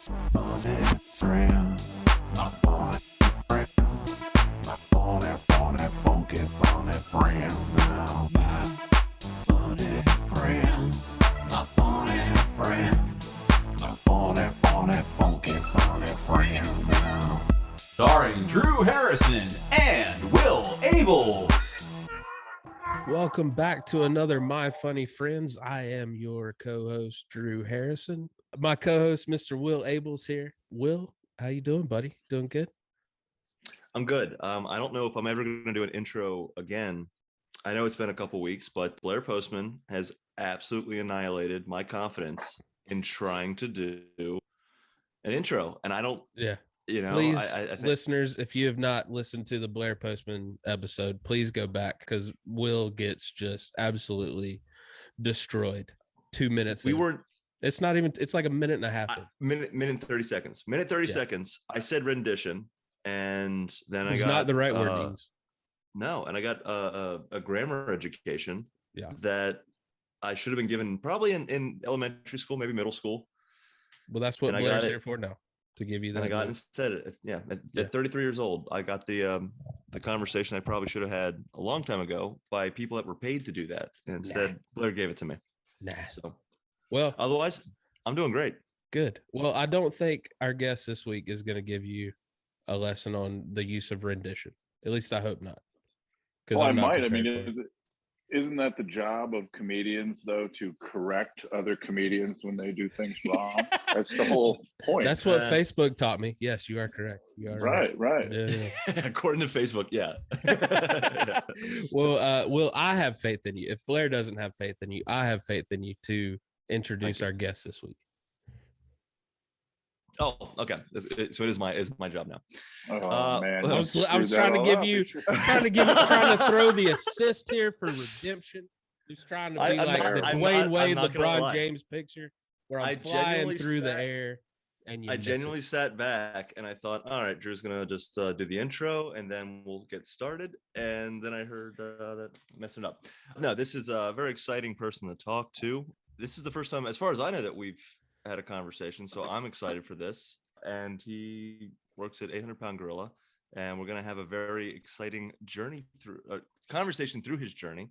Funny friends, my funny friends, my funny, funky, funny friends now. My funny friends, my funny friends, my funny, funky, funny friends now. Starring Drew Harrison and Will Abeles. Welcome back to another My Funny Friends. I am your co-host, Drew Harrison. My co-host, Mr. Will Abeles here. Will, how you doing, buddy? Doing good? I'm good. I don't know if I'm ever going to do an intro again. I know it's been a couple weeks, but Blair Postman has absolutely annihilated my confidence in trying to do an intro. And I don't, Please, I think listeners, if you have not listened to the Blair Postman episode, please go back because Will gets just absolutely destroyed. 2 minutes. It's not even, it's like a minute and a half. Minute and 30 seconds. Minute 30 seconds. I said rendition, and then I got not the right wording. No, and I got a grammar education that I should have been given probably in elementary school, maybe middle school. Well, that's what Blair's here for now, to give you that. And I got instead, at 33 years old, I got the conversation I probably should have had a long time ago by people that were paid to do that. And instead, Blair gave it to me. So, well, otherwise, I'm doing great. Good. Well, I don't think our guest this week is going to give you a lesson on the use of rendition. At least I hope not. Well, I might. I mean, isn't that the job of comedians, though, to correct other comedians when they do things wrong? That's the whole point. That's what Facebook taught me. Yes, you are correct. You are right. Yeah. According to Facebook, yeah. Well, I have faith in you. If Blair doesn't have faith in you, I have faith in you to introduce our guest this week. Oh, okay. So it is my job now. Oh man, I was trying to give you, trying to throw the assist here for redemption. Just trying to be the Dwayne Wade, LeBron James picture where I'm flying through the air. And I genuinely sat back and I thought, all right, Drew's gonna just do the intro and then we'll get started. And then I heard that messing up. No, this is a very exciting person to talk to. This is the first time, as far as I know, that we've had a conversation, so I'm excited for this. And he works at 800 Pound Gorilla, and we're going to have a very exciting journey through conversation through his journey.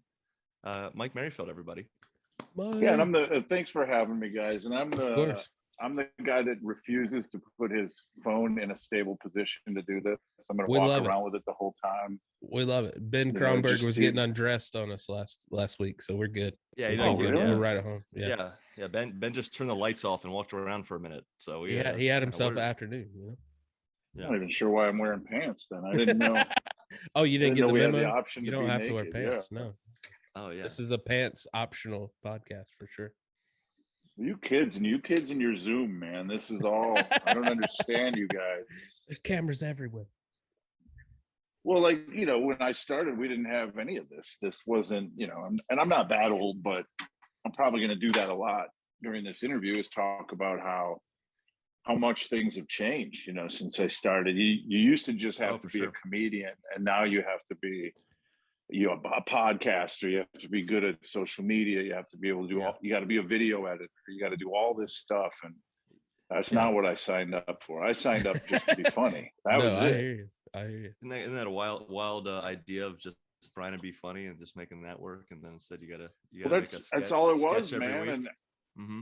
Mike Merryfield, everybody. Yeah, and I'm the thanks for having me, guys. And I'm the guy that refuses to put his phone in a stable position to do this. I'm going to walk around with it the whole time. We love it. Ben Kronberg was getting undressed on us last week, so we're good. Yeah, we're right at home. Yeah. Ben just turned the lights off and walked around for a minute. So he had himself an afternoon. I'm not even sure why I'm wearing pants. Then I didn't know. Oh, you didn't get the memo? The option. You don't have to wear pants. Yeah. No. Oh yeah. This is a pants optional podcast for sure. You kids and your Zoom, man. This is all. I don't understand you guys. There's cameras everywhere. Well, when I started, we didn't have any of this. This wasn't, and I'm not that old, but I'm probably going to do that a lot during this interview, is talk about how much things have changed, since I started. You used to just have to be a comedian, and now you have to be, a podcaster. You have to be good at social media. You have to be able to do you got to be a video editor. You got to do all this stuff. And that's not what I signed up for. I signed up just to be funny. That was it. I hear you. Isn't that a wild idea of just trying to be funny and just making that work? And then instead you gotta make a sketch, that's all it was, man. And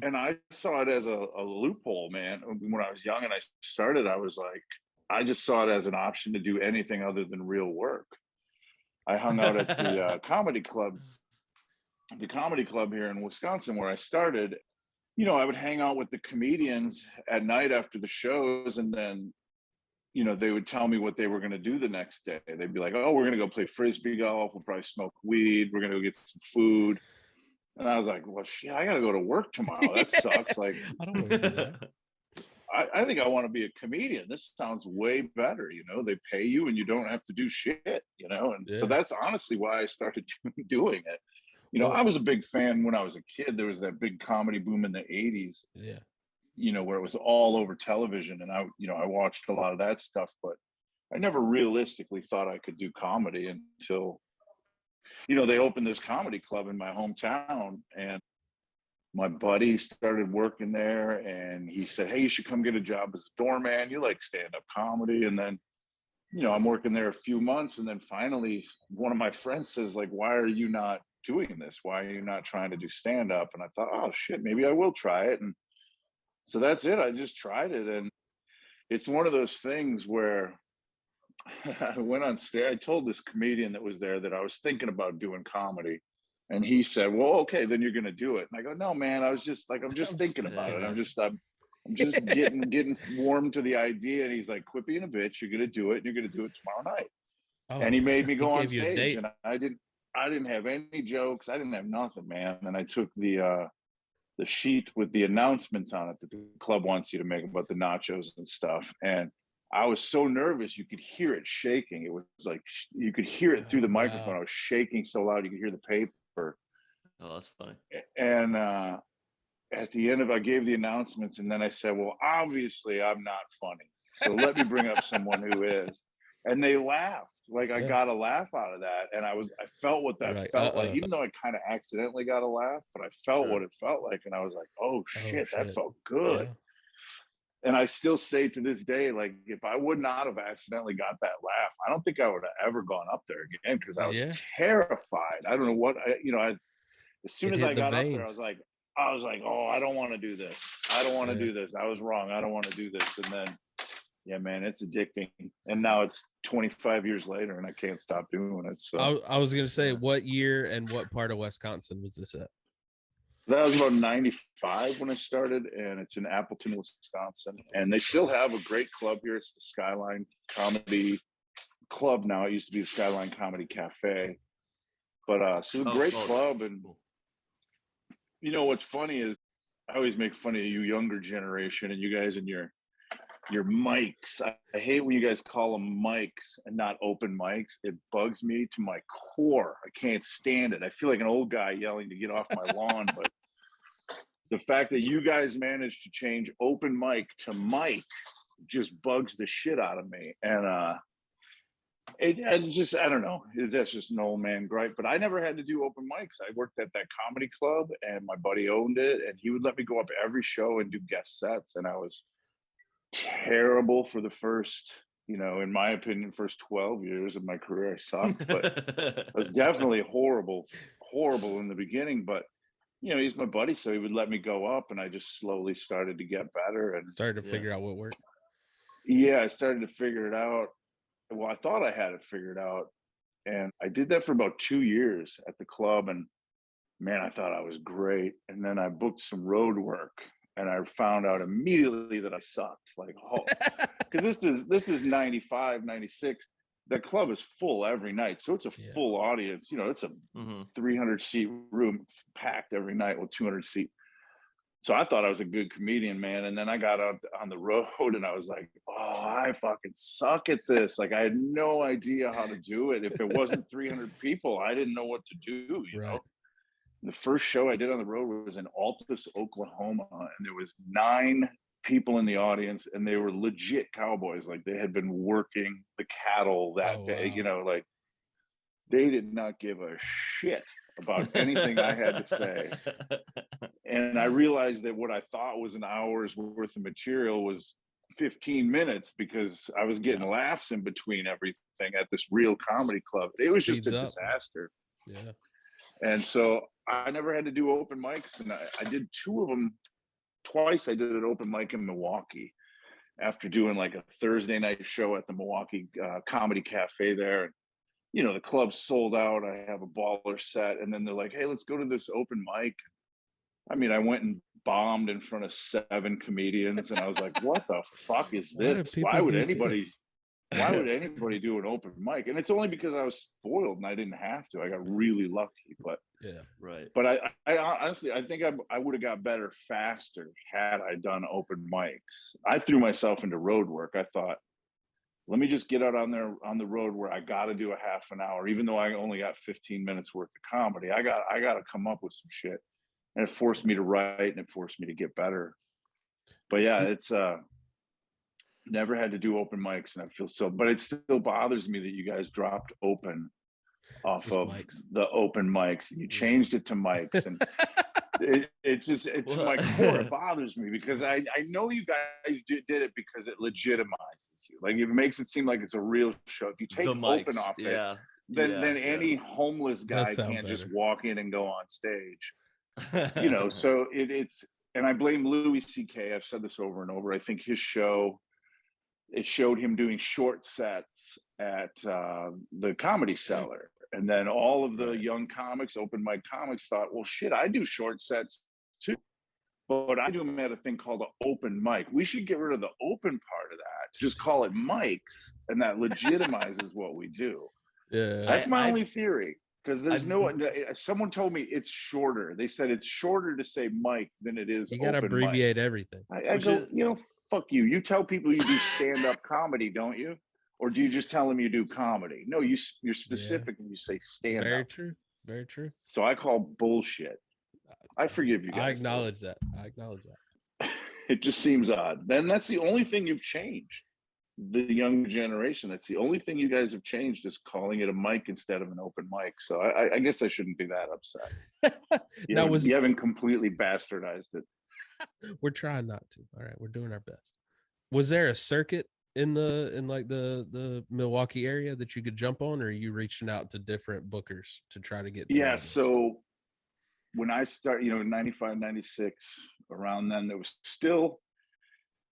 and I saw it as a loophole, man. When I was young and I started, I was like, I just saw it as an option to do anything other than real work. I hung out at the comedy club here in Wisconsin where I started. I would hang out with the comedians at night after the shows, and then they would tell me what they were going to do the next day. They'd be like, oh, we're going to go play Frisbee golf. We'll probably smoke weed. We're going to go get some food. And I was like, well, shit, I got to go to work tomorrow. That sucks. Like, I don't want to do that. I think I want to be a comedian. This sounds way better. They pay you and you don't have to do shit, And so that's honestly why I started doing it. I was a big fan when I was a kid. There was that big comedy boom in the 80s. Yeah. Where it was all over television, and I watched a lot of that stuff, but I never realistically thought I could do comedy until, they opened this comedy club in my hometown, and my buddy started working there, and he said, hey, you should come get a job as a doorman. You like stand-up comedy. And then, you know, I'm working there a few months, and then finally one of my friends says, like, why are you not doing this? Why are you not trying to do stand-up? And I thought, oh shit, maybe I will try it. And so that's it. I just tried it. And it's one of those things where I went on stage. I told this comedian that was there that I was thinking about doing comedy. And he said, well, okay, then you're going to do it. And I go, no, man, I'm just thinking about it. I'm just getting warm to the idea. And he's like, quit being a bitch. You're going to do it. And you're going to do it tomorrow night. Oh, and he made me go on stage, and I didn't have any jokes. I didn't have nothing, man. And I took the sheet with the announcements on it that the club wants you to make about the nachos and stuff. And I was so nervous, you could hear it shaking. It was like, you could hear it through the microphone. Wow. I was shaking so loud, you could hear the paper. Oh, that's funny. And at the end I gave the announcements, and then I said, well, obviously I'm not funny, so let me bring up someone who is. And they laughed. Like, I got a laugh out of that. And I felt what that felt like, even though I kind of accidentally got a laugh, but I felt what it felt like. And I was like, oh shit, that felt good. Yeah. And I still say to this day, like, if I would not have accidentally got that laugh, I don't think I would have ever gone up there again, because I was terrified. I don't know what, as soon as I got up there, I was like, oh, I don't want to do this. I don't want to do this. I was wrong. I don't want to do this. And then, yeah, man, it's addicting. And now it's 25 years later, and I can't stop doing it. So I was going to say, what year and what part of Wisconsin was this at? That was about 95 when I started, and it's in Appleton, Wisconsin. And they still have a great club here. It's the Skyline Comedy Club now. It used to be the Skyline Comedy Cafe. But so it's a great club. And, you know, what's funny is I always make fun of you younger generation and you guys and your mics. I hate when you guys call them mics and not open mics. It bugs me to my core. I can't stand it. I feel like an old guy yelling to get off my lawn. But the fact that you guys managed to change open mic to mic just bugs the shit out of me. And it's just, I don't know. That's just an old man gripe. But I never had to do open mics. I worked at that comedy club, and my buddy owned it, and he would let me go up every show and do guest sets. And I was terrible for the first, in my opinion, first 12 years of my career. I sucked, but I was definitely horrible in the beginning. But he's my buddy, so he would let me go up, and I just slowly started to get better and started to figure out what worked. Yeah, I started to figure it out. Well, I thought I had it figured out, and I did that for about 2 years at the club, and man, I thought I was great. And then I booked some road work, and I found out immediately that I sucked. Like, oh, because this is 95, 96. The club is full every night, so it's a full audience. It's a 300 seat room packed every night with 200 seat. So I thought I was a good comedian, man. And then I got out on the road, and I was like, oh, I fucking suck at this. Like, I had no idea how to do it. If it wasn't 300 people, I didn't know what to do, you know? The first show I did on the road was in Altus, Oklahoma, and there was 9 people in the audience, and they were legit cowboys. Like, they had been working the cattle that day. Wow. Like, they did not give a shit about anything I had to say. And I realized that what I thought was an hour's worth of material was 15 minutes, because I was getting laughs in between everything at this real comedy club. It was just a disaster. Yeah. And so I never had to do open mics, and I did 2 of them. Twice I did an open mic in Milwaukee after doing like a Thursday night show at the Milwaukee Comedy Cafe there. The club sold out. I have a baller set, and then they're like, hey, let's go to this open mic. I mean, I went and bombed in front of 7 comedians, and I was like, what the fuck is this? Why would anybody do an open mic? And it's only because I was spoiled and I didn't have to. I got really lucky. But yeah, right. But I honestly, I think I would have got better faster had I done open mics. I threw myself into road work. I thought, let me just get out on the road where I got to do a half an hour, even though I only got 15 minutes worth of comedy. I got to come up with some shit. And it forced me to write, and it forced me to get better. But yeah, it's never had to do open mics, and I feel so, but it still bothers me that you guys dropped open off just of mics. The open mics, and you changed it to mics. And To my core, it bothers me because I know you guys did it because it legitimizes you. Like, it makes it seem like it's a real show. If you take The open mics, off it, yeah. then Yeah, any homeless guy sound can't just better. walk in and go on stage. yeah. So it's, and I blame Louis C.K. I've said this over and over. I think his show, it showed him doing short sets at the Comedy Cellar. And then all of the young comics, open mic comics, thought, well, shit, I do short sets too. But I do them at a thing called an open mic. We should get rid of the open part of that. Just call it mics, and that legitimizes what we do. Yeah. That's my only theory. Because there's no, someone told me it's shorter. They said it's shorter to say mic than it is. You got to abbreviate everything. I go, fuck you. You tell people you do stand-up comedy, don't you? Or do you just tell them you do comedy? No, you're specific when you say stand-up. Very true. Very true. So I call bullshit. I forgive you guys. I acknowledge that. It just seems odd. Then that's the only thing you've changed. The younger generation, that's the only thing you guys have changed, is calling it a mic instead of an open mic. So I guess I shouldn't be that upset. You haven't completely bastardized it. We're trying not to. All right, we're doing our best. Was there a circuit in the Milwaukee area that you could jump on, or are you reaching out to different bookers to try to get? Yeah. So when I started, 95, 96, around then,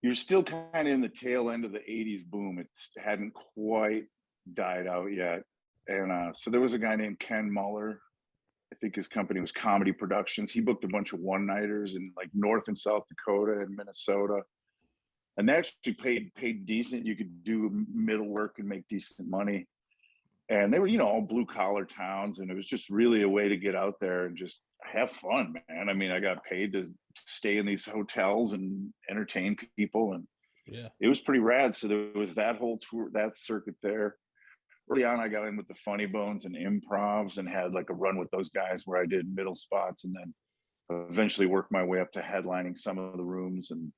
you're still kind of in the tail end of the 80s boom. It hadn't quite died out yet. And so there was a guy named Ken Muller. I think his company was Comedy Productions. He booked a bunch of one-nighters in like North and South Dakota and Minnesota. And they actually paid decent. You could do middle work and make decent money. And they were, all blue-collar towns. And it was just really a way to get out there and just have fun, man. I mean, I got paid to stay in these hotels and entertain people. And it was pretty rad. So there was that whole tour, that circuit there. Early on, I got in with the Funny Bones and Improvs and had like a run with those guys where I did middle spots, and then eventually worked my way up to headlining some of the rooms and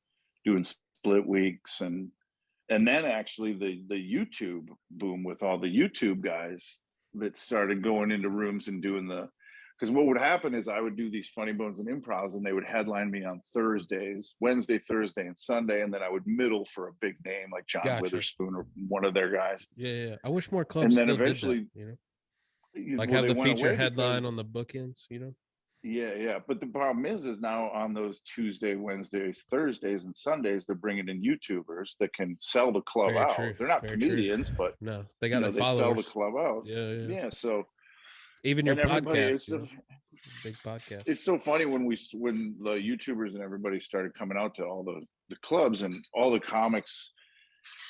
doing split weeks. And then actually the YouTube boom with all the YouTube guys that started going into rooms and doing because what would happen is I would do these Funny Bones and Improvs, and they would headline me on Thursdays, Wednesday, Thursday, and Sunday. And then I would middle for a big name like John Witherspoon or one of their guys. Yeah. I wish more clubs and then still eventually, did that, like have the feature headline on the bookends, Yeah. But the problem is now on those Tuesday, Wednesdays, Thursdays, and Sundays, they're bringing in YouTubers that can sell the club out. True. They're not comedians, but no, they got their they followers. Sell the club out. Yeah. So even your podcast, big podcast. It's so funny when the YouTubers and everybody started coming out to all the clubs, and all the comics,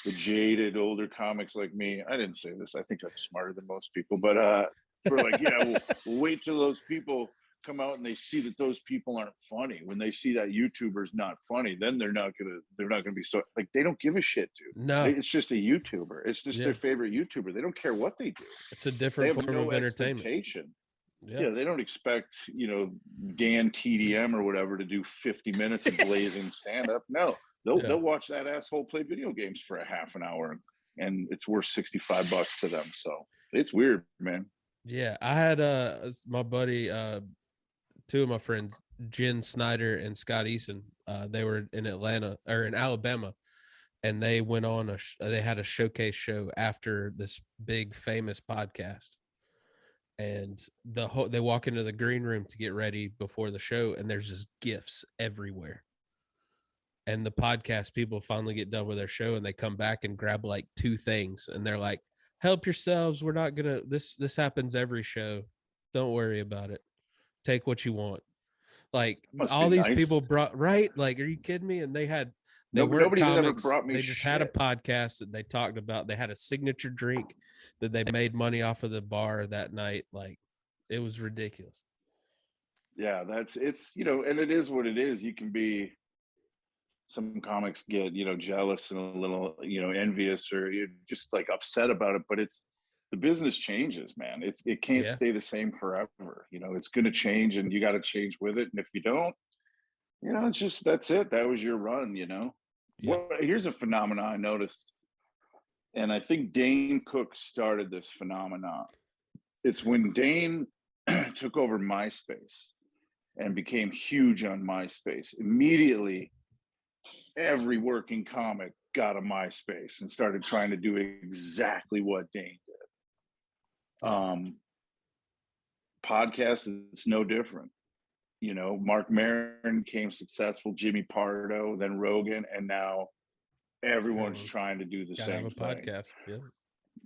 the jaded older comics like me. I didn't say this. I think I'm smarter than most people, but we're like, we'll wait till those people come out and they see that those people aren't funny. When they see that YouTuber's not funny, then they're not gonna be so, like, they don't give a shit, dude. No, it's just a YouTuber. It's just their favorite YouTuber. They don't care what they do. It's a different form of entertainment. Yeah, they don't expect Dan TDM or whatever to do 50 minutes of blazing stand-up. No, they'll watch that asshole play video games for a half an hour, and it's worth $65 to them. So it's weird, man. Yeah, I had my buddy, two of my friends, Jen Snyder and Scott Eason. They were in Alabama, and they went on they had a showcase show after this big famous podcast. And they walk into the green room to get ready before the show, and there's just gifts everywhere. And the podcast people finally get done with their show, and they come back and grab like 2 things, and they're like, "Help yourselves. We're not gonna. This happens every show. Don't worry about it. Take what you want." Like all these people brought, right? Like, are you kidding me? And nobody's ever brought me. They just had a podcast that they talked about. They had a signature drink that they made money off of the bar that night. Like, it was ridiculous. Yeah, it's and it is what it is. You can be, some comics get, jealous and a little, envious, or you're just like upset about it, but the business changes, man. It can't stay the same forever. It's going to change, and you got to change with it. And if you don't, it's just, that's it. That was your run, Here's a phenomenon I noticed. And I think Dane Cook started this phenomenon. It's when Dane took over MySpace, and became huge on MySpace. Immediately, every working comic got a MySpace and started trying to do exactly what Dane did. Podcasts, it's no different. You know, Mark Maron became successful, Jimmy Pardo, then Rogan, and now everyone's trying to do the Gotta same have a thing. podcast. Yeah.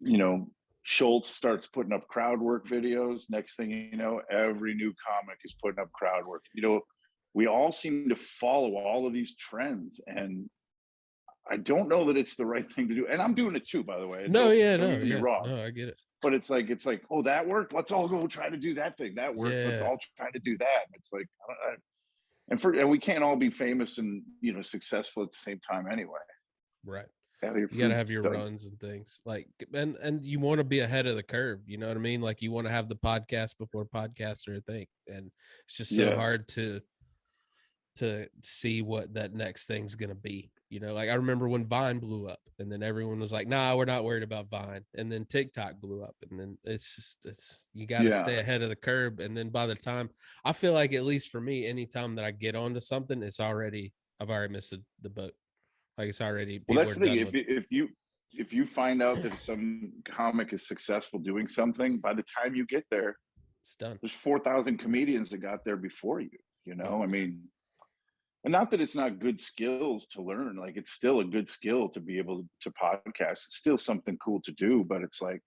You know, Schultz starts putting up crowd work videos. Next thing you know, every new comic is putting up crowd work. You know, we all seem to follow all of these trends, and I don't know that it's the right thing to do. And I'm doing it too, by the way. Don't get me wrong. No, I get it. But it's like, oh, that worked. Let's all go try to do that thing. That worked. Let's all try to do that. It's like, and we can't all be famous and, you know, successful at the same time anyway. Right. You gotta have your runs and things like, and you want to be ahead of the curve. You know what I mean? Like you want to have the podcast before podcasts are a thing, and it's just so hard to see what that next thing's gonna be. You know, like I remember when Vine blew up, and then everyone was like, "Nah, we're not worried about Vine." And then TikTok blew up, and then it's you got to stay ahead of the curve. And then by the time, I feel like, at least for me, anytime that I get onto something, I've already missed the boat. Like it's already. Well, that's the thing. If you find out that some comic is successful doing something, by the time you get there, it's done. There's 4,000 comedians that got there before you. You know, I mean. And not that it's not good skills to learn, like it's still a good skill to be able to podcast. It's still something cool to do, but it's like,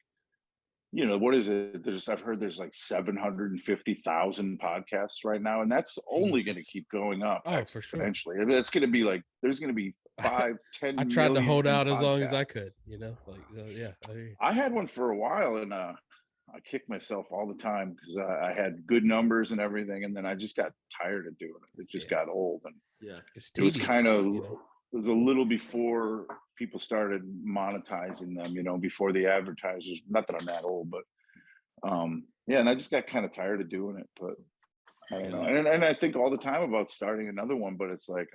you know, what is it? I've heard there's like 750,000 podcasts right now, and that's only going to keep going up exponentially. For sure. I mean, it's going to be like, there's going to be 5-10 I tried to hold out as long as I could, you know, like, I had one for a while, and I kicked myself all the time because I had good numbers and everything, and then I just got tired of doing it. It just got old, and it was kind of, you know, it was a little before people started monetizing them, you know, before the advertisers. Not that I'm that old, but and I just got kind of tired of doing it. But I don't know, and I think all the time about starting another one, but it's like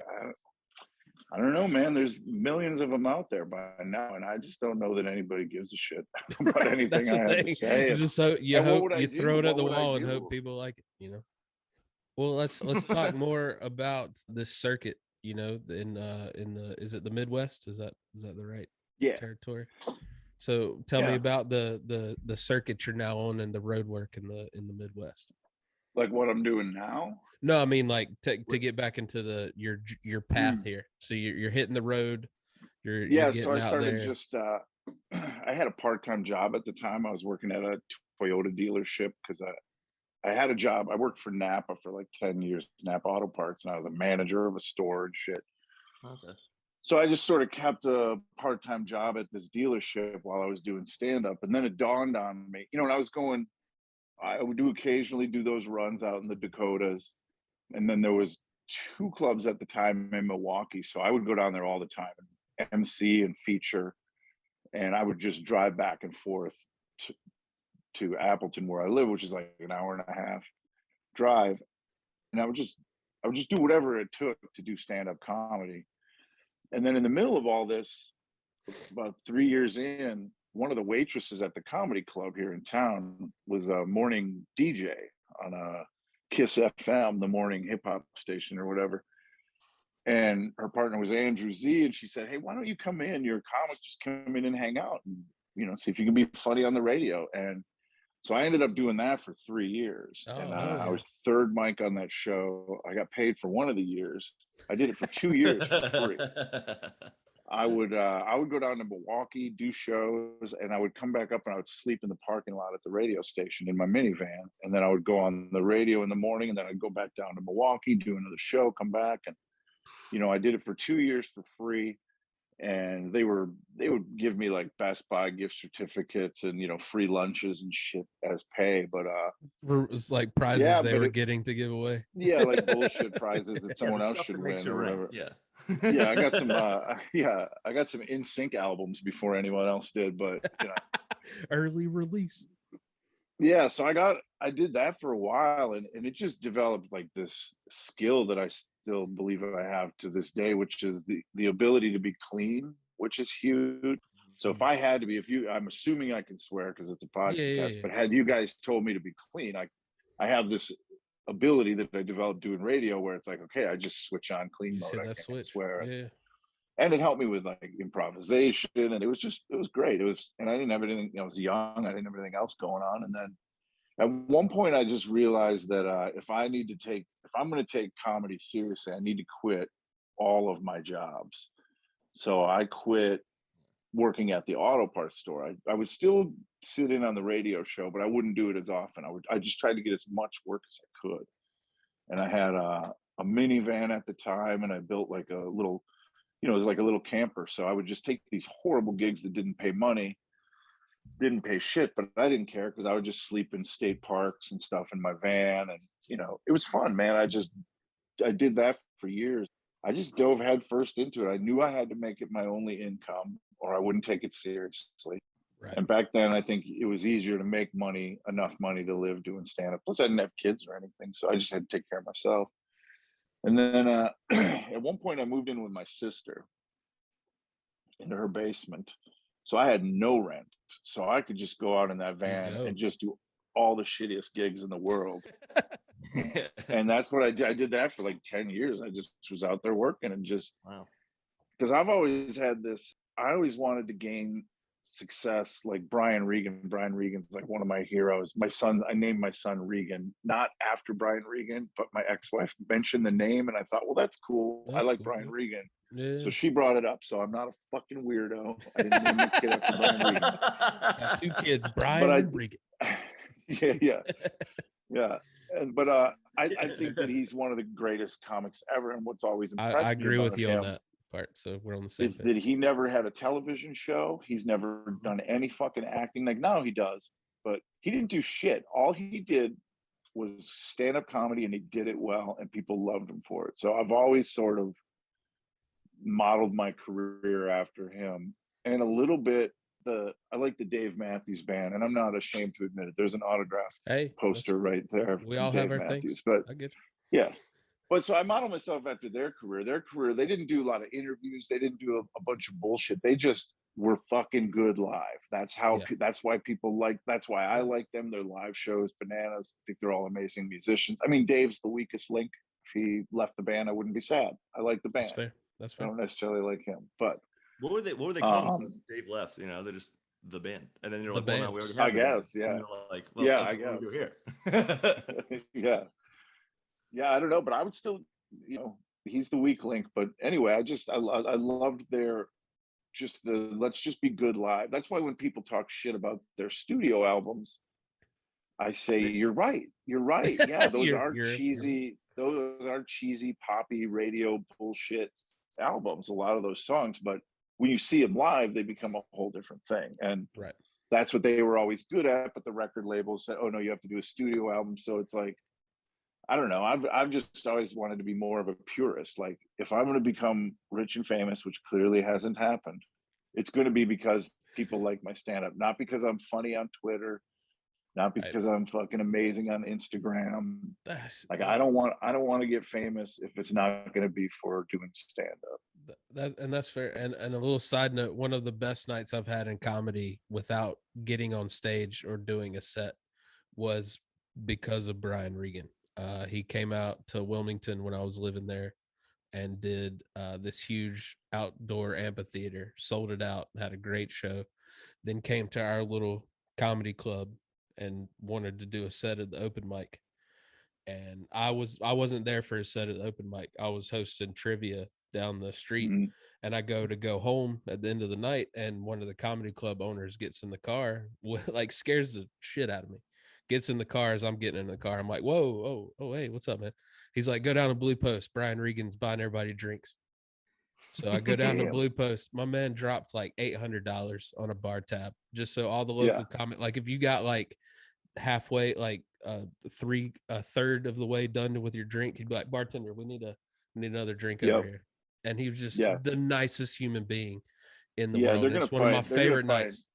I don't know, man. There's millions of them out there by now, and I just don't know that anybody gives a shit about anything I have to say. It's just so you hope you throw it at the wall and hope people like it, you know. Well, let's talk more about this circuit, you know, in the is it the Midwest? Is that the right territory? So tell me about the circuit you're now on and the road work in the Midwest. Like what I'm doing now? No, I mean like to get back into your path here. So you're hitting the road. You're so I started I had a part-time job at the time. I was working at a Toyota dealership because I had a job. I worked for Napa for like 10 years, Napa Auto Parts, and I was a manager of a store and shit. Okay. So I just sort of kept a part-time job at this dealership while I was doing stand-up. And then it dawned on me, you know, when I would occasionally do those runs out in the Dakotas. And then there was 2 clubs at the time in Milwaukee. So I would go down there all the time and MC and feature. And I would just drive back and forth to Appleton, where I live, which is like an hour and a half drive. And I would just do whatever it took to do stand-up comedy. And then in the middle of all this, about 3 years in, one of the waitresses at the comedy club here in town was a morning DJ on a Kiss FM, the morning hip hop station or whatever. And her partner was Andrew Z. And she said, "Hey, why don't you come in? You're a comic, just come in and hang out and, you know, see if you can be funny on the radio." And so I ended up doing that for 3 years. I was third mic on that show. I got paid for one of the years. I did it for 2 years for free. I would go down to Milwaukee, do shows, and I would come back up and I would sleep in the parking lot at the radio station in my minivan. And then I would go on the radio in the morning, and then I'd go back down to Milwaukee, do another show, come back. And, you know, I did it for 2 years for free. And they would give me like Best Buy gift certificates and, you know, free lunches and shit as pay. But it was like prizes they were getting to give away. Yeah, like bullshit prizes that someone else should win or whatever. Yeah, I got some I got some NSYNC albums before anyone else did, but you know. Early release. Yeah, so I did that for a while, and it just developed like this skill that I still believe I have to this day, which is the ability to be clean, which is huge. So if I had to be, I'm assuming I can swear because it's a podcast, but had you guys told me to be clean, I have this ability that I developed doing radio, where it's like, okay, I just switch on clean mode. I that can't switch. swear. Yeah. And it helped me with like improvisation, and it was great. And I didn't have anything, I was young, I didn't have anything else going on. And then at one point I just realized that if I'm going to take comedy seriously, I need to quit all of my jobs. So I quit working at the auto parts store. I would still sit in on the radio show, but I wouldn't do it as often. I just tried to get as much work as I could. And I had a minivan at the time, and I built like a little, it was like a little camper. So I would just take these horrible gigs that didn't pay money, didn't pay shit, but I didn't care because I would just sleep in state parks and stuff in my van. And, it was fun, man. I did that for years. I just dove headfirst into it. I knew I had to make it my only income or I wouldn't take it seriously. Right. And back then, I think it was easier to make enough money to live doing stand-up. Plus, I didn't have kids or anything, so I just had to take care of myself. And then at one point, I moved in with my sister into her basement. So I had no rent. So I could just go out in that van and just do all the shittiest gigs in the world. And that's what I did. I did that for like 10 years. I just was out there working and just, wow. Because I've always had this, I always wanted to gain success like Brian Regan. Brian Regan's like one of my heroes. I named my son Regan, not after Brian Regan, but my ex-wife mentioned the name and I thought, well, that's cool. I like Brian Regan. Yeah. So she brought it up. So I'm not a fucking weirdo. I didn't name my kid after Brian Regan. Got 2 kids, Brian and Regan. Yeah. But I think that he's one of the greatest comics ever. And what's always impressed me, I agree with you on that part. So we're on the same page. page. That he never had a television show. He's never done any fucking acting. Like now he does, but he didn't do shit. All he did was stand-up comedy, and he did it well, and people loved him for it. So I've always sort of modeled my career after him, and a little bit I like the Dave Matthews Band, and I'm not ashamed to admit it. There's an autograph poster right there. We all Dave have our Matthews, things. but I get you. Yeah. But so I model myself after their career. Their career, they didn't do a lot of interviews. They didn't do a bunch of bullshit. They just were fucking good live. That's how. That's why people like. That's why I like them. Their live shows, bananas. I think they're all amazing musicians. I mean, Dave's the weakest link. If he left the band, I wouldn't be sad. I like the band. That's fair. I don't necessarily like him, but what were they calling since Dave left? They're just the band, and then you're like, well, now we already have. I guess, yeah. Like, well, yeah, I guess. Here. Yeah, I don't know, but I would still, he's the weak link. But anyway, I loved let's just be good live. That's why when people talk shit about their studio albums, I say, you're right. Yeah, those are cheesy. Those are cheesy, poppy radio bullshit albums, a lot of those songs. But when you see them live, they become a whole different thing. And that's what they were always good at. But the record labels said, oh, no, you have to do a studio album. So it's like, I don't know. I've just always wanted to be more of a purist. Like if I'm going to become rich and famous, which clearly hasn't happened, it's going to be because people like my stand-up, not because I'm funny on Twitter, not because I'm fucking amazing on Instagram. Like I don't want to get famous if it's not going to be for doing stand-up. And that's fair. And a little side note, one of the best nights I've had in comedy without getting on stage or doing a set was because of Brian Regan. He came out to Wilmington when I was living there and did this huge outdoor amphitheater, sold it out, had a great show, then came to our little comedy club and wanted to do a set at the open mic. And I wasn't there for a set at the open mic. I was hosting trivia down the street, and I go home at the end of the night, and one of the comedy club owners gets in the car, like scares the shit out of me. Gets in the car as I'm getting in the car. I'm like, whoa, oh, hey, what's up, man? He's like, go down to Blue Post. Brian Regan's buying everybody drinks. So I go down to Blue Post. My man dropped like $800 on a bar tab just so all the local like if you got like halfway, like a third of the way done with your drink, he'd be like, bartender, we need another drink over here. And he was just the nicest human being in the world. It's one of my favorite nights.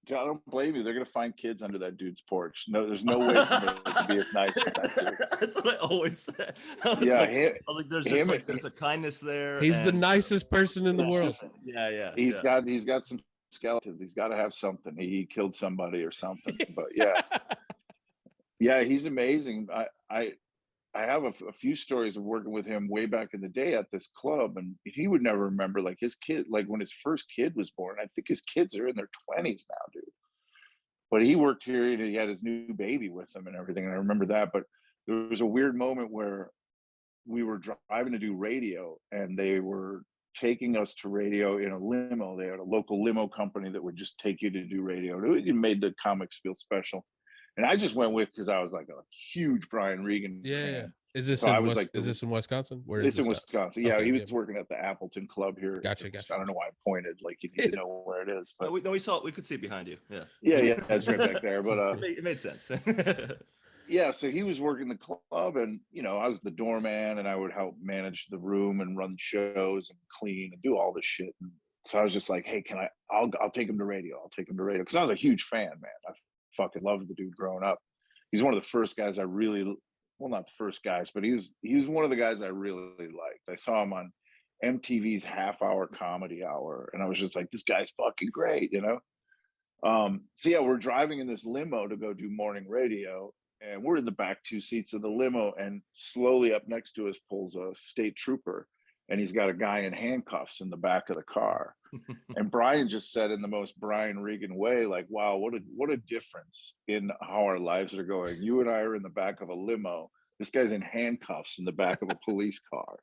I don't blame you. They're gonna find kids under that dude's porch. No, there's no way somebody could be as nice as that dude. That's what I always said. I was like, there's a kindness there. He's the nicest person in the world. He's got some skeletons. He's got to have something. He killed somebody or something. But yeah, he's amazing. I have a few stories of working with him way back in the day at this club, and he would never remember like his kid, like when his first kid was born. I think his kids are in their 20s now, dude. But he worked here and he had his new baby with him and everything. And I remember that. But there was a weird moment where we were driving to do radio, and they were taking us to radio in a limo. They had a local limo company that would just take you to do radio. It made the comics feel special. And I just went with because I was like a huge Brian Regan fan. Is this So in I was like, is this in Wisconsin? Where it's is in this Wisconsin. at? Yeah, Okay, he was working at the Appleton Club here. Gotcha. I don't know why I pointed. Like you need to know where it is. But No, we saw it. We could see it behind you. Yeah. Yeah, that's right back there. But it made sense. yeah, so he was working the club, and I was the doorman, and I would help manage the room and run shows and clean and do all this shit. And so I was just like, hey, I'll take him to radio. I'll take him to radio because I was a huge fan, man. I fucking loved the dude growing up. He's one of the first guys I really, well, not the first guys, but he was one of the guys I really liked. I saw him on MTV's half-hour comedy hour, and I was just like, this guy's fucking great, So yeah, we're driving in this limo to go do morning radio, and we're in the back two seats of the limo, and slowly up next to us pulls a state trooper, and he's got a guy in handcuffs in the back of the car. And Brian just said in the most Brian Regan way, like, wow, what a difference in how our lives are going. You and I are in the back of a limo. This guy's in handcuffs in the back of a police car,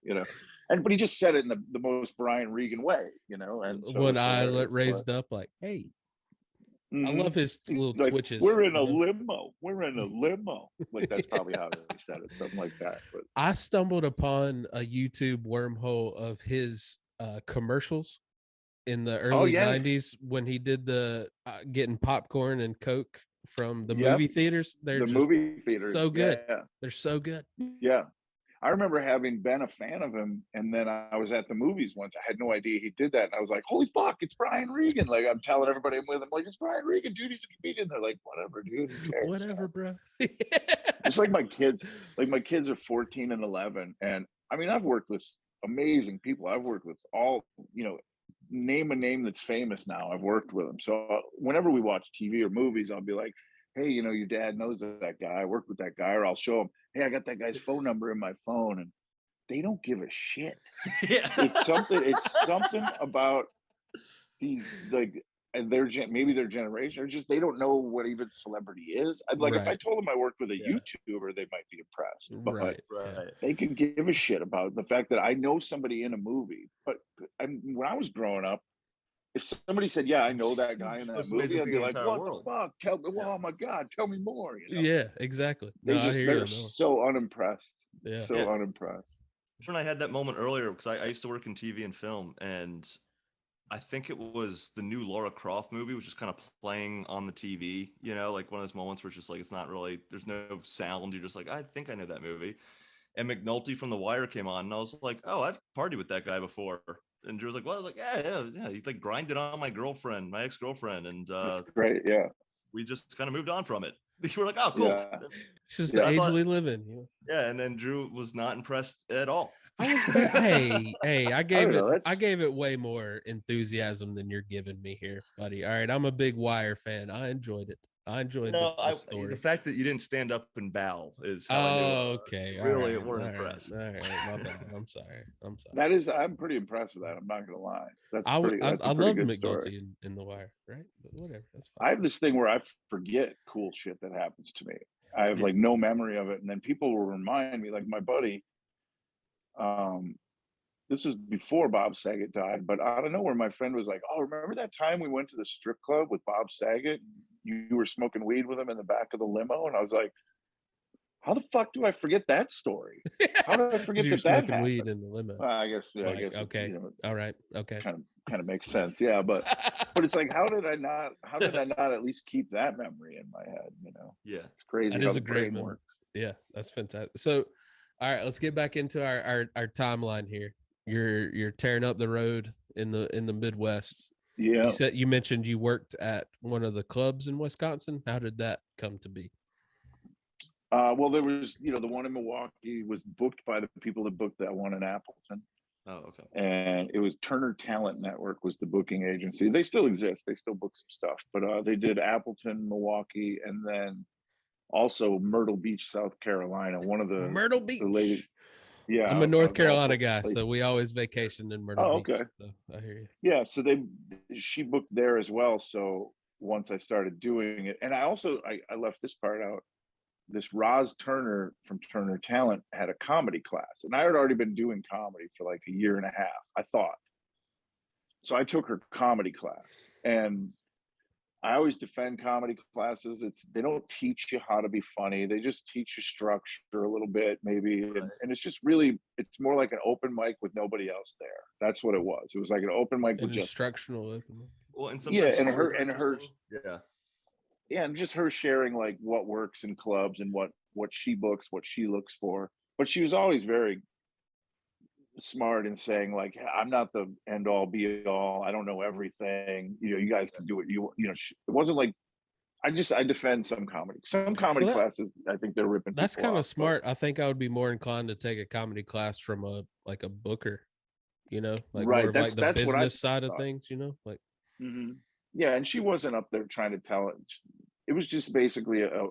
but he just said it in the most Brian Regan way, and so one eye raised up like, hey. I love his little like, twitches. We're in a limo. We're in a limo. Like that's probably how he said it, something like that. But I stumbled upon a YouTube wormhole of his commercials in the early 90s when he did the getting popcorn and Coke from the movie theaters. They're the movie theaters so good. Yeah. They're so good. Yeah. I remember having been a fan of him, and then I was at the movies once. I had no idea he did that, and I was like, "Holy fuck, it's Brian Regan!" Like I'm telling everybody I'm with him, like, "It's Brian Regan, dude. He's a comedian." They're like, "Whatever, dude. Who cares?" Whatever, bro. It's like my kids. Like my kids are 14 and 11, and I mean, I've worked with amazing people. I've worked with all, name a name that's famous now. I've worked with them. So whenever we watch TV or movies, I'll be like, hey, your dad knows that guy. I worked with that guy, or I'll show him, hey, I got that guy's phone number in my phone, and they don't give a shit. Yeah. It's something about these, like, and maybe their generation, or just they don't know what even celebrity is. I'd like if I told them I worked with a YouTuber, they might be impressed. But Right. they can give a shit about the fact that I know somebody in a movie. But when I was growing up, if somebody said, "Yeah, I know that guy in that movie," I'd be like, "What the fuck? Tell me! Oh my god, tell me more!" Yeah, exactly. They're so unimpressed. Yeah, unimpressed. When I had that moment earlier, because I used to work in TV and film, and I think it was the new Laura Croft movie, which is kind of playing on the TV. Like one of those moments where it's just like it's not really. There's no sound. You're just like, I think I know that movie. And McNulty from The Wire came on, and I was like, oh, I've partied with that guy before. And Drew was like, "What?" I was like, "Yeah." He like grinded on my ex-girlfriend, and that's great. Yeah, we just kind of moved on from it. We were like, "Oh, cool." Yeah. It's just the age we live in. Yeah, and then Drew was not impressed at all. Hey, I gave it way more enthusiasm than you're giving me here, buddy. All right, I'm a big Wire fan. I enjoyed it. I enjoyed the story. The fact that you didn't stand up and bow is how I knew. Okay. Really, weren't impressed. All right, my bad. I'm sorry. I'm pretty impressed with that. I'm not gonna lie. I love McNulty in The Wire, right? But whatever, that's fine. I have this thing where I forget cool shit that happens to me. I have like no memory of it, and then people will remind me. Like my buddy, this was before Bob Saget died, but I don't know where my friend was like, "Oh, remember that time we went to the strip club with Bob Saget? You were smoking weed with him in the back of the limo," and I was like, how the fuck do I forget that story? How did I forget that happened? Weed in the limo. I guess. Okay. All right. Okay. Kind of makes sense. Yeah, but it's like, how did I not at least keep that memory in my head? Yeah, it's crazy. That is a great memory. Yeah, that's fantastic. So, all right, let's get back into our timeline here. You're tearing up the road in the Midwest. Yeah. You mentioned you worked at one of the clubs in Wisconsin. How did that come to be? Well, there was, the one in Milwaukee was booked by the people that booked that one in Appleton. Oh, okay. And it was Turner Talent Network was the booking agency. They still exist. They still book some stuff, but they did Appleton, Milwaukee, and then also Myrtle Beach, South Carolina. One of Myrtle Beach. the ladies. Yeah, I'm a North of all Carolina guy, places. so we always vacation in Myrtle Oh, Beach. okay. So I hear you. Yeah, so she booked there as well. So once I started doing it, and I also I left this part out. This Roz Turner from Turner Talent had a comedy class, and I had already been doing comedy for like a year and a half, I thought. So I took her comedy class, and I always defend comedy classes. They don't teach you how to be funny. They just teach you structure a little bit, maybe. And it's just really, it's more like an open mic with nobody else there. That's what it was. It was like an open mic with just instructional open mic. Well, and sometimes and her yeah, and just her sharing like what works in clubs and what she books, what she looks for. But she was always very smart in saying like, I'm not the end all be all. I don't know everything. You guys can do it. It wasn't like I defend some comedy classes. I think they're ripping. That's kind of smart. I think I would be more inclined to take a comedy class from a booker, like right. more of like the business side of things, like. Mm-hmm. Yeah, and she wasn't up there trying to tell it. It was just basically a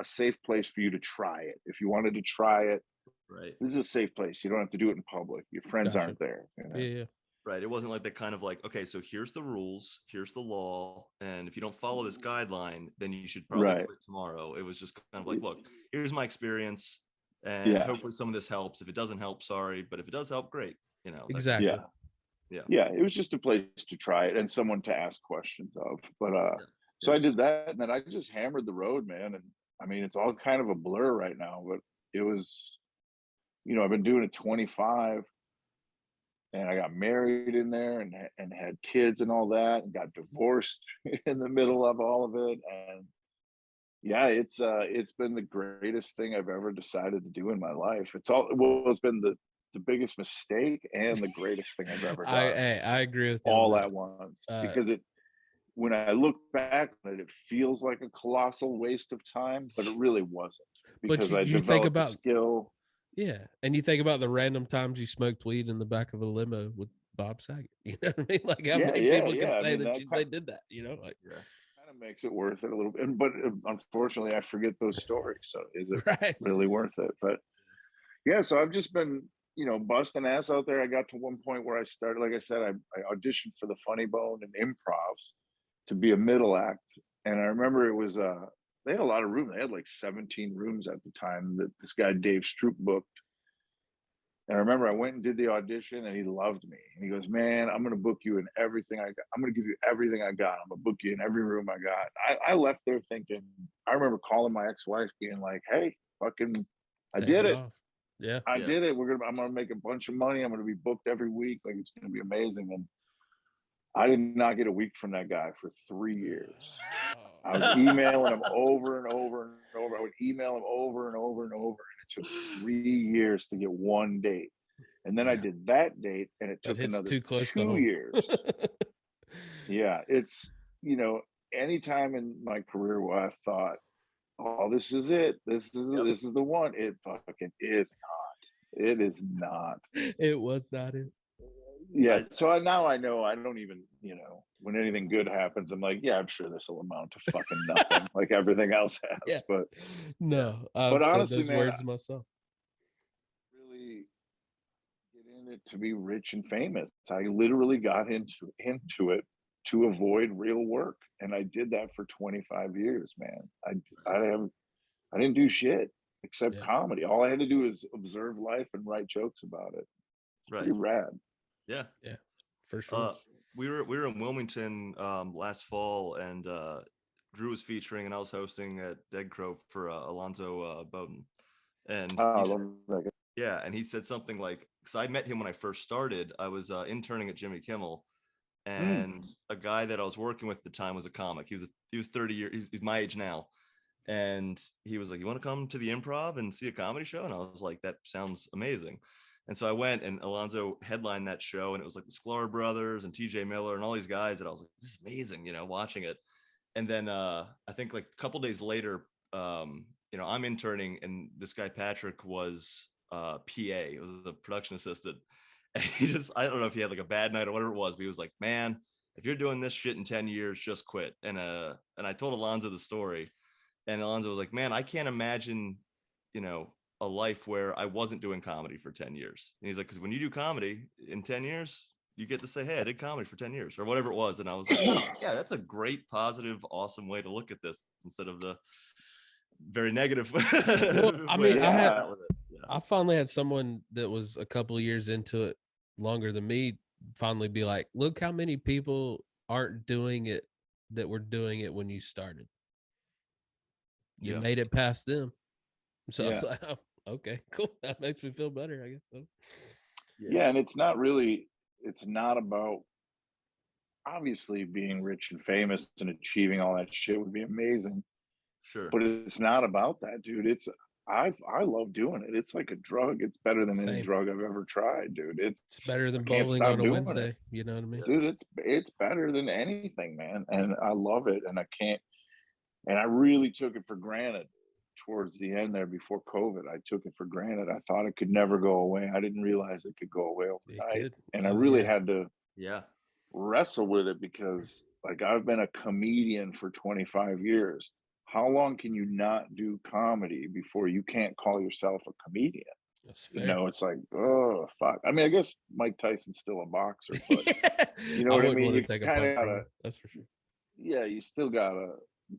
safe place for you to try it. If you wanted to try it, right. This is a safe place. You don't have to do it in public. Your friends aren't there. Yeah. Right. It wasn't like the kind of like, okay, so here's the rules, here's the law, and if you don't follow this guideline, then you should probably quit tomorrow. It was just kind of like, look, here's my experience, and hopefully some of this helps. If it doesn't help, sorry, but if it does help, great. Exactly. Yeah. It was just a place to try it and someone to ask questions of. But so I did that, and then I just hammered the road, man. And I mean, it's all kind of a blur right now, but it was. I've been doing it 25, and I got married in there and had kids and all that, and got divorced in the middle of all of it. And yeah, it's been the greatest thing I've ever decided to do in my life. It's been the biggest mistake and the greatest thing I've ever done. I agree with you all at once, because when I look back on it, it feels like a colossal waste of time, but it really wasn't, because I developed a skill. Yeah, and you think about the random times you smoked weed in the back of a limo with Bob Saget. You know what I mean? Like how many people can say they did that? Kind of makes it worth it a little bit. But unfortunately, I forget those stories. So is it really worth it? But yeah, so I've just been busting ass out there. I got to one point where I started, like I said, I auditioned for the Funny Bone and Improvs to be a middle act, and I remember it was they had a lot of room. They had like 17 rooms at the time that this guy, Dave Stroop, booked. And I remember I went and did the audition, and he loved me. And he goes, man, I'm going to book you in everything I got. I'm going to give you everything I got. I'm going to book you in every room I got. I left there thinking, I remember calling my ex-wife being like, hey, fucking, I did it. Yeah. I did it. I'm going to make a bunch of money. I'm going to be booked every week. Like, it's going to be amazing. And I did not get a week from that guy for 3 years. I was emailing him over and over and over. I would email him over and over and over. And it took 3 years to get one date. And then I did that date, and it took another 2 years. Yeah. It's, anytime in my career where I thought, oh, this is it. This is the one. It fucking is not. It is not. It was not it. Yeah, so now I know I don't even, when anything good happens, I'm like, yeah, I'm sure this will amount to fucking nothing, like everything else has. Yeah. But no, I've honestly, said those words myself. Really get in it to be rich and famous. I literally got into it to avoid real work, and I did that for 25 years, man. I didn't do shit except comedy. All I had to do is observe life and write jokes about it. It's pretty rad. Yeah, for sure. We were in Wilmington last fall, and Drew was featuring, and I was hosting at Dead Crow for Alonzo Bowden. And and he said something like, because I met him when I first started. I was interning at Jimmy Kimmel, and a guy that I was working with at the time was a comic. He was 30 years. He's my age now, and he was like, "You want to come to the Improv and see a comedy show?" And I was like, "That sounds amazing." And so I went, and Alonzo headlined that show, and it was like the Sklar brothers and TJ Miller and all these guys. And I was like, this is amazing, watching it. And then I think like a couple days later, I'm interning, and this guy, Patrick, was PA. It was a production assistant. And I don't know if he had like a bad night or whatever it was, but he was like, man, if you're doing this shit in 10 years, just quit. And I told Alonzo the story. And Alonzo was like, man, I can't imagine, a life where I wasn't doing comedy for 10 years. And he's like, because when you do comedy in 10 years, you get to say, hey, I did comedy for 10 years or whatever it was. And I was like, yeah, that's a great, positive, awesome way to look at this instead of the very negative. Well, I mean, Yeah. I finally had someone that was a couple of years into it longer than me finally be like, look how many people aren't doing it that were doing it when you started. You made it past them. So I was like, oh, okay, cool. That makes me feel better, I guess. So. Yeah, and it's not about obviously being rich and famous and achieving all that shit would be amazing. Sure. But it's not about that, dude. I love doing it. It's like a drug. It's better than any drug I've ever tried, dude. It's better than bowling on a Wednesday. You know what I mean? Dude, it's better than anything, man. And I love it. And I really took it for granted towards the end there before COVID. I took it for granted. I thought it could never go away. I didn't realize it could go away overnight. And I really had to wrestle with it because like I've been a comedian for 25 years. How long can you not do comedy before you can't call yourself a comedian? That's fair. It's like, oh fuck. I mean, I guess Mike Tyson's still a boxer, but you know what I mean? You kind of gotta, that's for sure. Yeah, you still gotta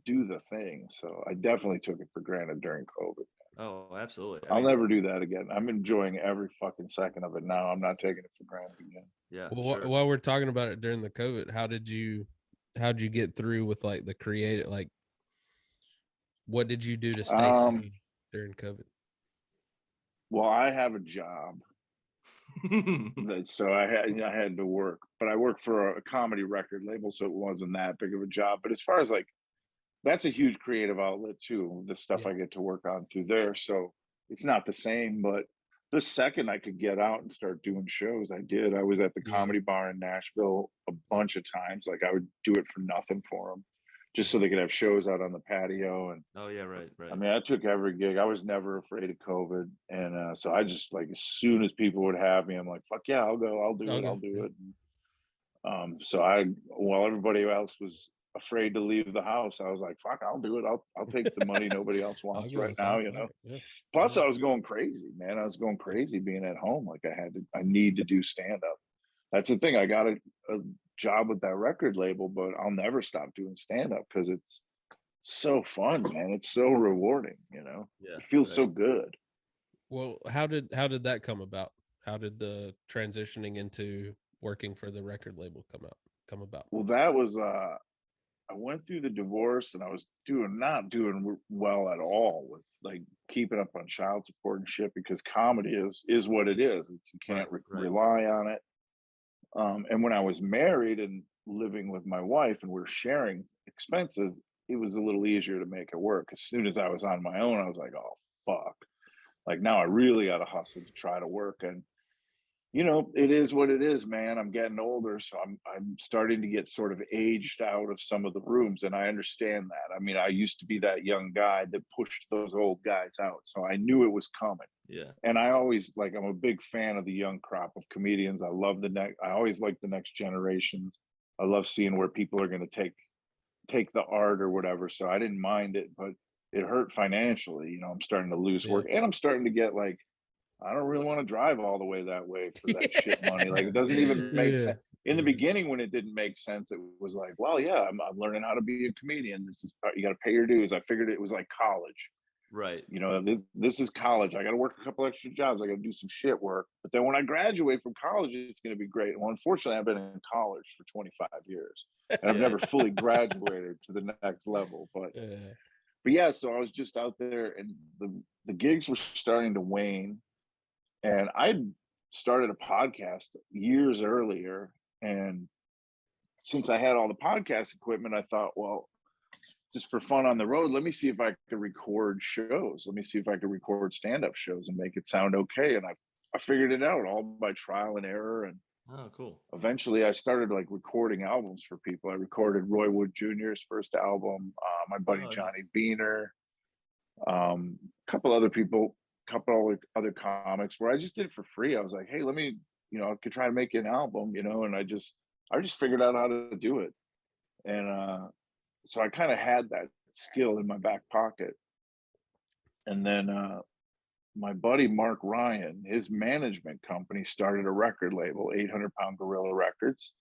do the thing. So I definitely took it for granted during COVID. Oh, absolutely. I'll never do that again. I'm enjoying every fucking second of it now. I'm not taking it for granted again. Yeah. Well, while we're talking about it during the COVID, how'd you get through with like the creative, like what did you do to stay sane during COVID? Well, I have a job. So I had to work, but I work for a comedy record label, so it wasn't that big of a job. But as far as like, that's a huge creative outlet too, the stuff I get to work on through there. So it's not the same, but the second I could get out and start doing shows, I did. I was at the Comedy Bar in Nashville a bunch of times. Like I would do it for nothing for them, just so they could have shows out on the patio. And right. I mean, I took every gig. I was never afraid of COVID, and so I just like as soon as people would have me, I'm like, fuck yeah, I'll go, I'll do it. And, so while everybody else was afraid to leave the house, I was like, fuck, I'll do it. I'll take the money nobody else wants right now, Plus, I was going crazy, man. I was going crazy being at home. Like I need to do stand up. That's the thing. I got a job with that record label, but I'll never stop doing stand up because it's so fun, man. It's so rewarding, it feels so good. Well, how did that come about? How did the transitioning into working for the record label come about? Well, that was I went through the divorce and I was not doing well at all with like keeping up on child support and shit because comedy is what it is. You can't rely on it. And when I was married and living with my wife and we're sharing expenses, it was a little easier to make it work. As soon as I was on my own, I was like, oh fuck. Like now I really got to hustle to try to work. And it is what it is, man. I'm getting older, so I'm starting to get sort of aged out of some of the rooms, and I understand that. I mean, I used to be that young guy that pushed those old guys out, so I knew it was coming. Yeah. And I always I'm a big fan of the young crop of comedians. I love I always like the next generations. I love seeing where people are going to take the art or whatever. So I didn't mind it, but it hurt financially. I'm starting to lose work, and I'm starting to get like, I don't really want to drive all the way that way for that shit money. Like it doesn't even make sense. In the beginning, when it didn't make sense, it was like, well, yeah, I'm learning how to be a comedian. You got to pay your dues. I figured it was like college. Right. This is college. I got to work a couple extra jobs. I got to do some shit work. But then when I graduate from college, it's going to be great. Well, unfortunately, I've been in college for 25 years. And I've never fully graduated to the next level. But yeah, so I was just out there and the gigs were starting to wane. And I started a podcast years earlier. And since I had all the podcast equipment, I thought, well, just for fun on the road, let me see if I could record shows. Let me see if I could record stand-up shows and make it sound okay. And I figured it out all by trial and error. And cool. Eventually I started like recording albums for people. I recorded Roy Wood Jr.'s first album, my buddy Johnny Beaner, a couple other people, couple other comics where I just did it for free. I was like, hey, let me, I could try to make an album, and I just figured out how to do it. And so I kind of had that skill in my back pocket. And then my buddy Mark Ryan, his management company started a record label, 800 Pound Gorilla Records.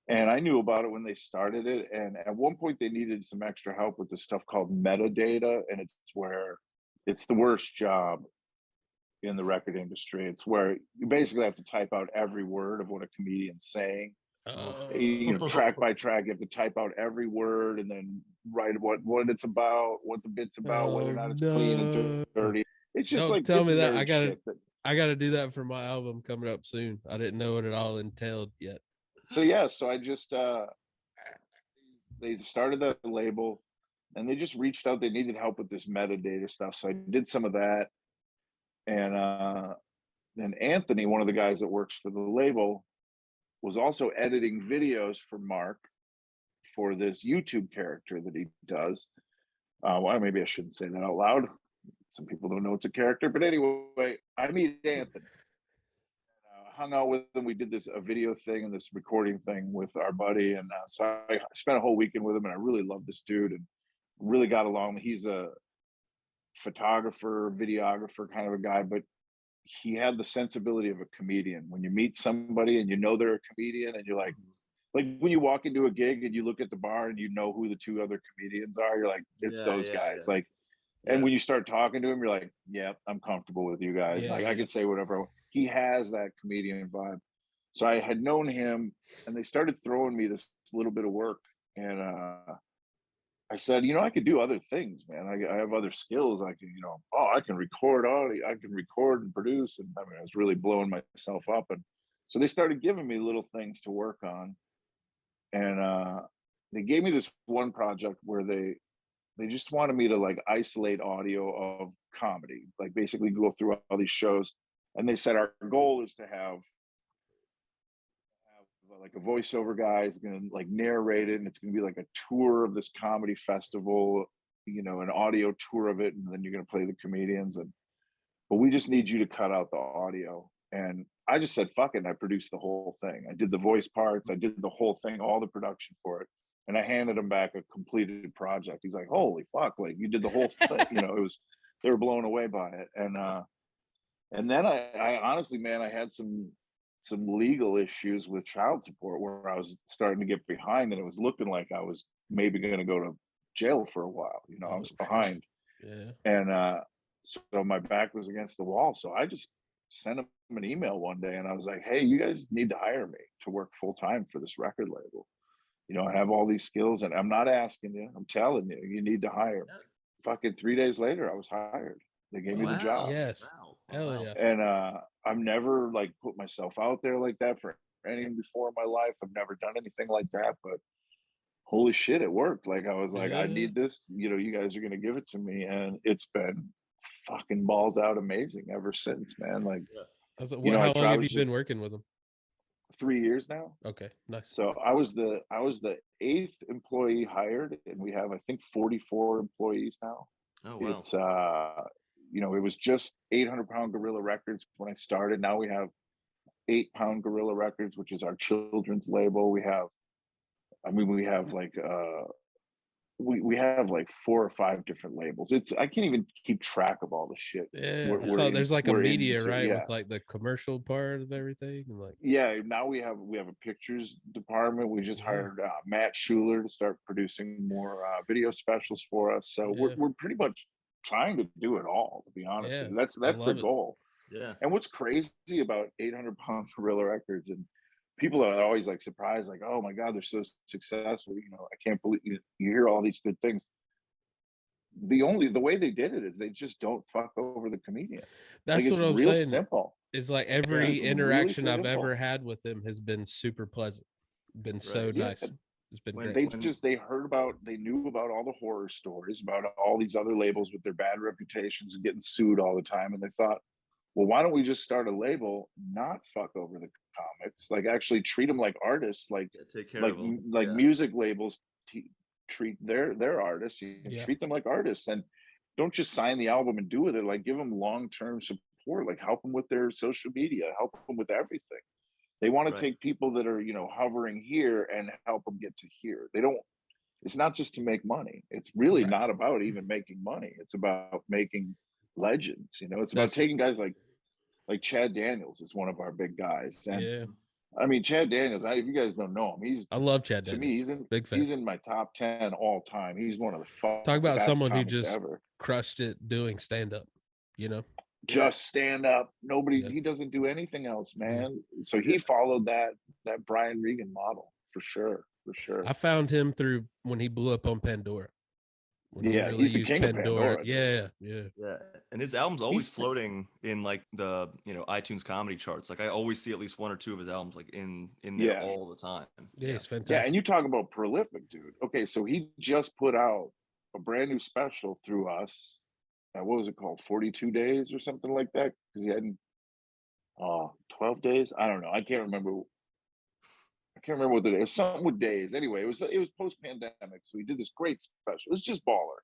And I knew about it when they started it. And at one point, they needed some extra help with this stuff called metadata. And it's where it's the worst job in the record industry. It's where you basically have to type out every word of what a comedian's saying. You know, track by track, you have to type out every word and then write what it's about, what the bit's about, whether or not it's clean and dirty. It's just Don't like tell it's me that. nerd shit I gotta do that for my album coming up soon. I didn't know what it all entailed yet. So yeah, so I just they started that label and they just reached out. They needed help with this metadata stuff. So I did some of that. And then Anthony, one of the guys that works for the label, was also editing videos for Mark for this YouTube character that he does. Well, maybe I shouldn't say that out loud. Some people don't know it's a character, but anyway, I meet Anthony. Hung out with him. We did a video thing and this recording thing with our buddy, and so I spent a whole weekend with him, and I really love this dude and really got along. He's a photographer, videographer kind of a guy, but he had the sensibility of a comedian. When you meet somebody and you know they're a comedian, and you're like when you walk into a gig and you look at the bar and you know who the two other comedians are, you're like, it's those guys. Yeah. Like, and when you start talking to him, you're like, yeah, I'm comfortable with you guys. I can say whatever. He has that comedian vibe. So I had known him, and they started throwing me this little bit of work. And I said, I could do other things, man. I have other skills. I can, I can record audio. I can record and produce. And I mean, I was really blowing myself up. And so they started giving me little things to work on. And they gave me this one project where they just wanted me to like isolate audio of comedy, like basically go through all these shows. And they said, our goal is to have like a voiceover guy is going to like narrate it. And it's going to be like a tour of this comedy festival, an audio tour of it. And then you're going to play the comedians. But we just need you to cut out the audio. And I just said, fuck it. And I produced the whole thing. I did the voice parts. I did the whole thing, all the production for it. And I handed him back a completed project. He's like, holy fuck, like you did the whole thing. They were blown away by it. And then I honestly, man, I had some legal issues with child support where I was starting to get behind, and it was looking like I was maybe going to go to jail for a while. I was behind. Yeah. And so my back was against the wall. So I just sent him an email one day, and I was like, hey, you guys need to hire me to work full time for this record label. I have all these skills, and I'm not asking you, I'm telling you, you need to hire me. Fucking 3 days later, I was hired. They gave me the job. Yes. Hell yeah. And I've never like put myself out there like that for anything before in my life. I've never done anything like that, but holy shit, it worked. Like I was like, I need this, you guys are gonna give it to me. And it's been fucking balls out amazing ever since, man. Like how long have you been working with them? 3 years now. Okay, nice. So I was the 8th employee hired, and we have I think 44 employees now. Oh wow. It's it was just 800 Pound Gorilla Records when I started. Now we have 8 Pound Gorilla Records, which is our children's label. We have like we have like 4 or 5 different labels. I can't even keep track of all the shit. Yeah, so there's like a media, right? With like the commercial part of everything, and like now we have a pictures department. We just hired Matt Schuler to start producing more video specials for us. So we're pretty much trying to do it all, to be honest with you. That's the goal. Yeah. And what's crazy about 800 Pound Gorilla Records, and people are always like surprised, like, oh my God, they're so successful. I can't believe you hear all these good things. The way they did it is they just don't fuck over the comedian. That's what I'm real saying. Simple. It's like every interaction I've ever had with them has been super pleasant. Been so nice. It's been great. They knew about all the horror stories, about all these other labels with their bad reputations and getting sued all the time. And they thought, well, why don't we just start a label, not fuck over the comics, like actually treat them like artists, like take care of them. Like music labels treat their artists. You treat them like artists, and don't just sign the album and do with it. Like give them long-term support, like help them with their social media, help them with everything. They want to take people that are hovering here and help them get to here. They don't it's not just to make money. It's really not about even making money. It's about making legends. You know, it's about taking guys like Chad Daniels is one of our big guys. And I mean, Chad Daniels, if you guys don't know him, I love Chad to Daniels. me, Big fan. He's in my top 10 all time. He's one of the talk about someone who just ever. crushed it doing stand-up, you know, just stand up. Nobody, he doesn't do anything else, man. So he followed that Brian Regan model for sure. I found him through when he blew up on Pandora. He's the king of Pandora. Yeah. And his album's always floating in like the iTunes comedy charts. Like I always see at least one or two of his albums like in there all the time. Yeah, it's fantastic. Yeah, and you talk about prolific, dude. Okay, so he just put out a brand new special through us. What was it called? 42 days or something like that? Because he hadn't 12 days. I don't know. I can't remember what the day. It was something with days. Anyway, it was post-pandemic. So he did this great special. It was just baller.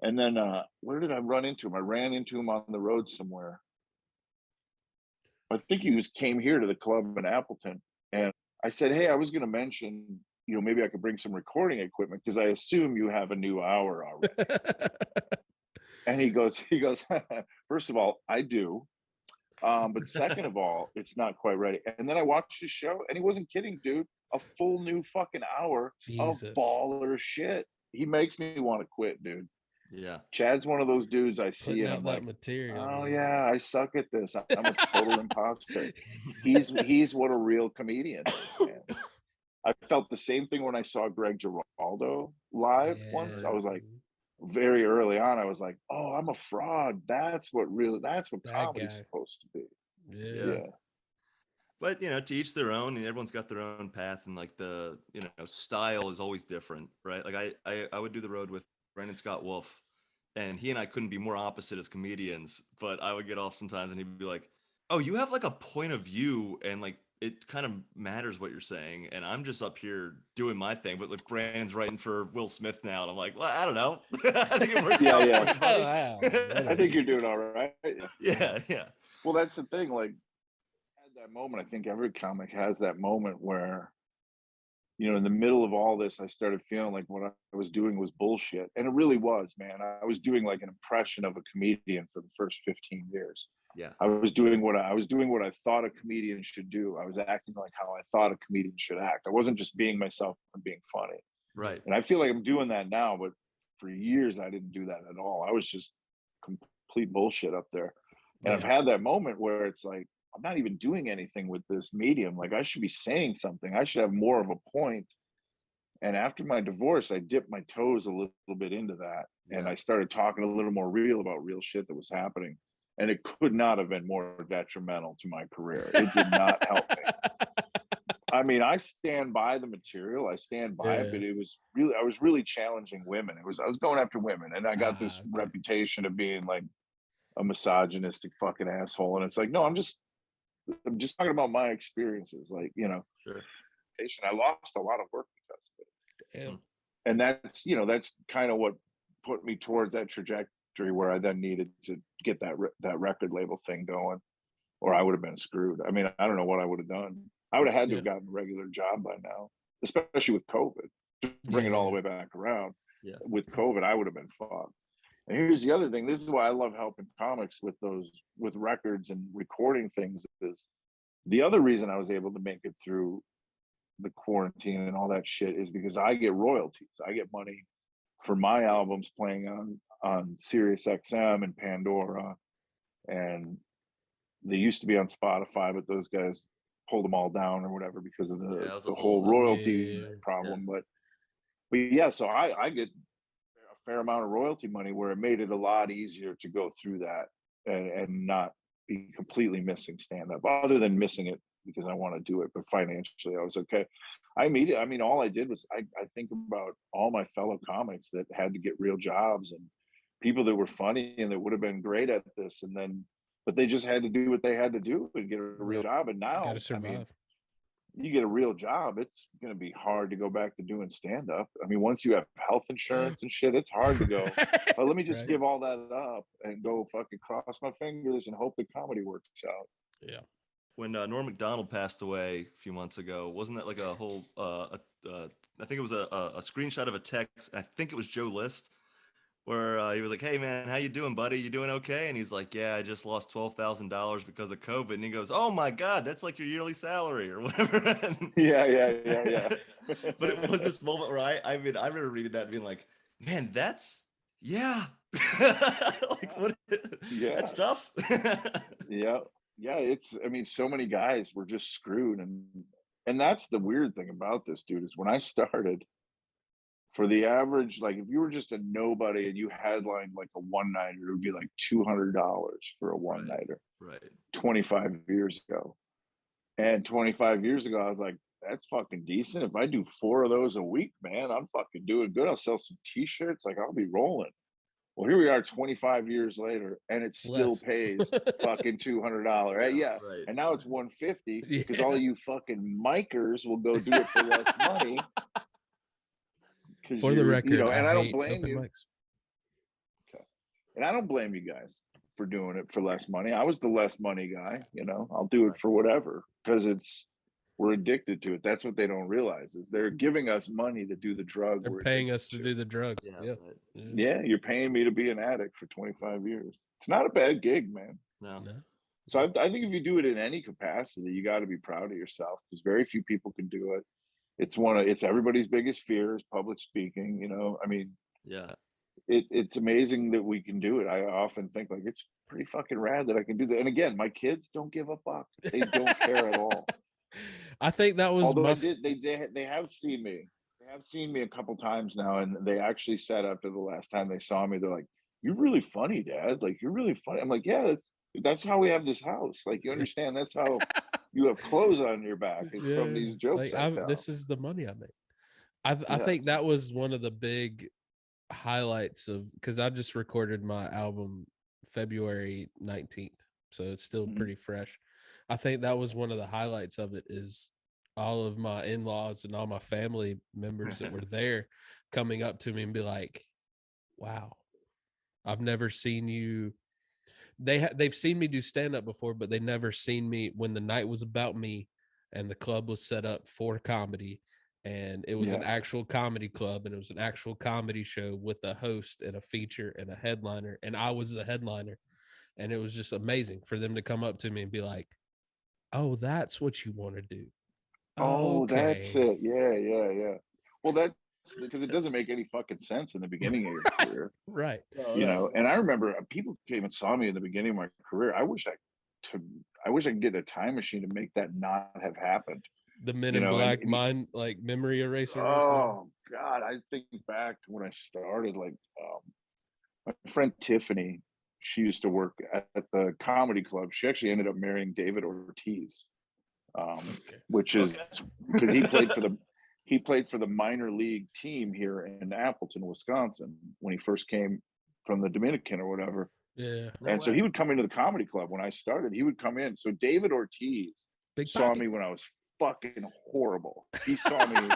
And then where did I run into him? I ran into him on the road somewhere. I think he came here to the club in Appleton. And I said, hey, I was going to mention, maybe I could bring some recording equipment because I assume you have a new hour already. And he goes, first of all, I do. But second of all, it's not quite ready. And then I watched his show and he wasn't kidding, dude. A full new fucking hour of baller shit. He makes me want to quit, dude. Yeah. Chad's one of those dudes I see and I'm like, material, oh man. Yeah, I suck at this. I'm a total imposter. He's what a real comedian is, man. I felt the same thing when I saw Greg Giraldo live once. I was like, very early on, I was like, oh, I'm a fraud. That's what comedy's supposed to be. Yeah. But to each their own, and everyone's got their own path, and like the style is always different, right? Like I would do the road with Brandon Scott Wolf, and he and I couldn't be more opposite as comedians, but I would get off sometimes and he'd be like, oh, you have like a point of view and like it kind of matters what you're saying, and I'm just up here doing my thing. But like Brandon's writing for Will Smith now, and I'm like, well, I don't know. I think it worked out for you, buddy. I think you're doing all right. Yeah. Well, that's the thing. Like, I had that moment. I think every comic has that moment where, in the middle of all this, I started feeling like what I was doing was bullshit, and it really was, man. I was doing like an impression of a comedian for the first 15 years. Yeah, I was doing what I thought a comedian should do. I was acting like how I thought a comedian should act. I wasn't just being myself and being funny. Right. And I feel like I'm doing that now, but for years I didn't do that at all. I was just complete bullshit up there. And I've had that moment where it's like, I'm not even doing anything with this medium. Like I should be saying something. I should have more of a point. And after my divorce, I dipped my toes a little bit into that. Yeah. And I started talking a little more real about real shit that was happening. And it could not have been more detrimental to my career. It did not help me. I mean, I stand by the material. I stand by it, but I was really challenging women. I was going after women, and I got this reputation of being like a misogynistic fucking asshole. And it's like, no, I'm just talking about my experiences. Like, sure. I lost a lot of work because of it. Damn. And that's kind of what put me towards that trajectory where I then needed to get that record label thing going, or I would have been screwed. I mean, I don't know what I would have done. I would have had to have gotten a regular job by now, especially with COVID. To bring it all the way back around. Yeah. With COVID, I would have been fucked. And here's the other thing. This is why I love helping comics with records and recording things. Is the other reason I was able to make it through the quarantine and all that shit is because I get royalties. I get money for my albums playing on Sirius XM and Pandora, and they used to be on Spotify, but those guys pulled them all down or whatever because of the whole royalty problem. But yeah, so I get a fair amount of royalty money, where it made it a lot easier to go through that and not be completely missing stand-up, other than missing it because I want to do it, but financially I was okay. I mean, all I did was I think about all my fellow comics that had to get real jobs, and people that were funny and that would have been great at this, but they just had to do what they had to do and get a real job. And now, I mean, you get a real job, it's going to be hard to go back to doing stand-up. I mean, once you have health insurance and shit, it's hard to go, oh, let me just give all that up and go fucking cross my fingers and hope the comedy works out. Yeah. When Norm Macdonald passed away a few months ago, wasn't that like a whole, I think it was a screenshot of a text. I think it was Joe List, where he was like, "Hey man, how you doing, buddy? You doing okay?" And he's like, "Yeah, I just lost $12,000 because of COVID." And he goes, "Oh my God, that's like your yearly salary or whatever." Yeah. But it was this moment where I mean, I remember reading that and being like, "Man, that's yeah, like what? Yeah. That's tough." Yeah. I mean, so many guys were just screwed, and that's the weird thing about this, dude, is when I started, for the average, like if you were just a nobody and you headlined like a one nighter, it would be like $200 for a one nighter. Right. 25 years ago. And 25 years ago, I was like, that's fucking decent. If I do 4 of those a week, man, I'm fucking doing good. I'll sell some t-shirts, like I'll be rolling. Well, here we are 25 years later, and it still pays fucking $200. Right? Yeah. Right. And now it's 150 because Yeah. all you fucking micers will go do it for less money. For the record, you know, and I don't hate blame open you. mics. Okay. And I don't blame you guys for doing it for less money. I was the less money guy, you know. I'll do it for whatever because we're addicted to it. That's what they don't realize is they're giving us money to do the drug. They're we're paying addicted us to do the drugs. Yeah. Right. Yeah, you're paying me to be an addict for 25 years. It's not a bad gig, man. No. So I think if you do it in any capacity, you got to be proud of yourself because very few people can do it. It's everybody's biggest fear is public speaking. You know, I mean, Yeah. It's amazing that we can do it. I often think like it's pretty fucking rad that I can do that. And again, my kids don't give a fuck. They don't care at all. I think that was Although they have seen me. They have seen me a couple times now, and they actually said after the last time they saw me, they're like, "You're really funny, Dad. Like you're really funny." I'm like, "Yeah, that's how we have this house. Like you understand? That's how you have clothes on your back. Is from these jokes. Like, this is the money I make." I think that was one of the big highlights of because I just recorded my album February 19th, so it's still pretty fresh. I think that was one of the highlights of it is all of my in-laws and all my family members that were there coming up to me and be like, "Wow, I've never seen you." They've seen me do stand-up before, but they never seen me when the night was about me and the club was set up for comedy. And it was an actual comedy club and it was an actual comedy show with a host and a feature and a headliner. And I was the headliner. And it was just amazing for them to come up to me and be like, "Oh, that's what you want to do." Oh, Okay. that's it. Yeah. Well, that's because it doesn't make any fucking sense in the beginning of your career. Right. You know, and I remember people came and saw me in the beginning of my career. I wish I could get a time machine to make that not have happened. The Men in Black mind, like memory eraser. Oh God, I think back to when I started. Like my friend Tiffany, she used to work at the comedy club. She actually ended up marrying David Ortiz, which is because he played for the minor league team here in Appleton, Wisconsin, when he first came from the Dominican or whatever. Yeah. And so he would come into the comedy club when I started. He would come in. So David Ortiz saw me when I was fucking horrible. He saw me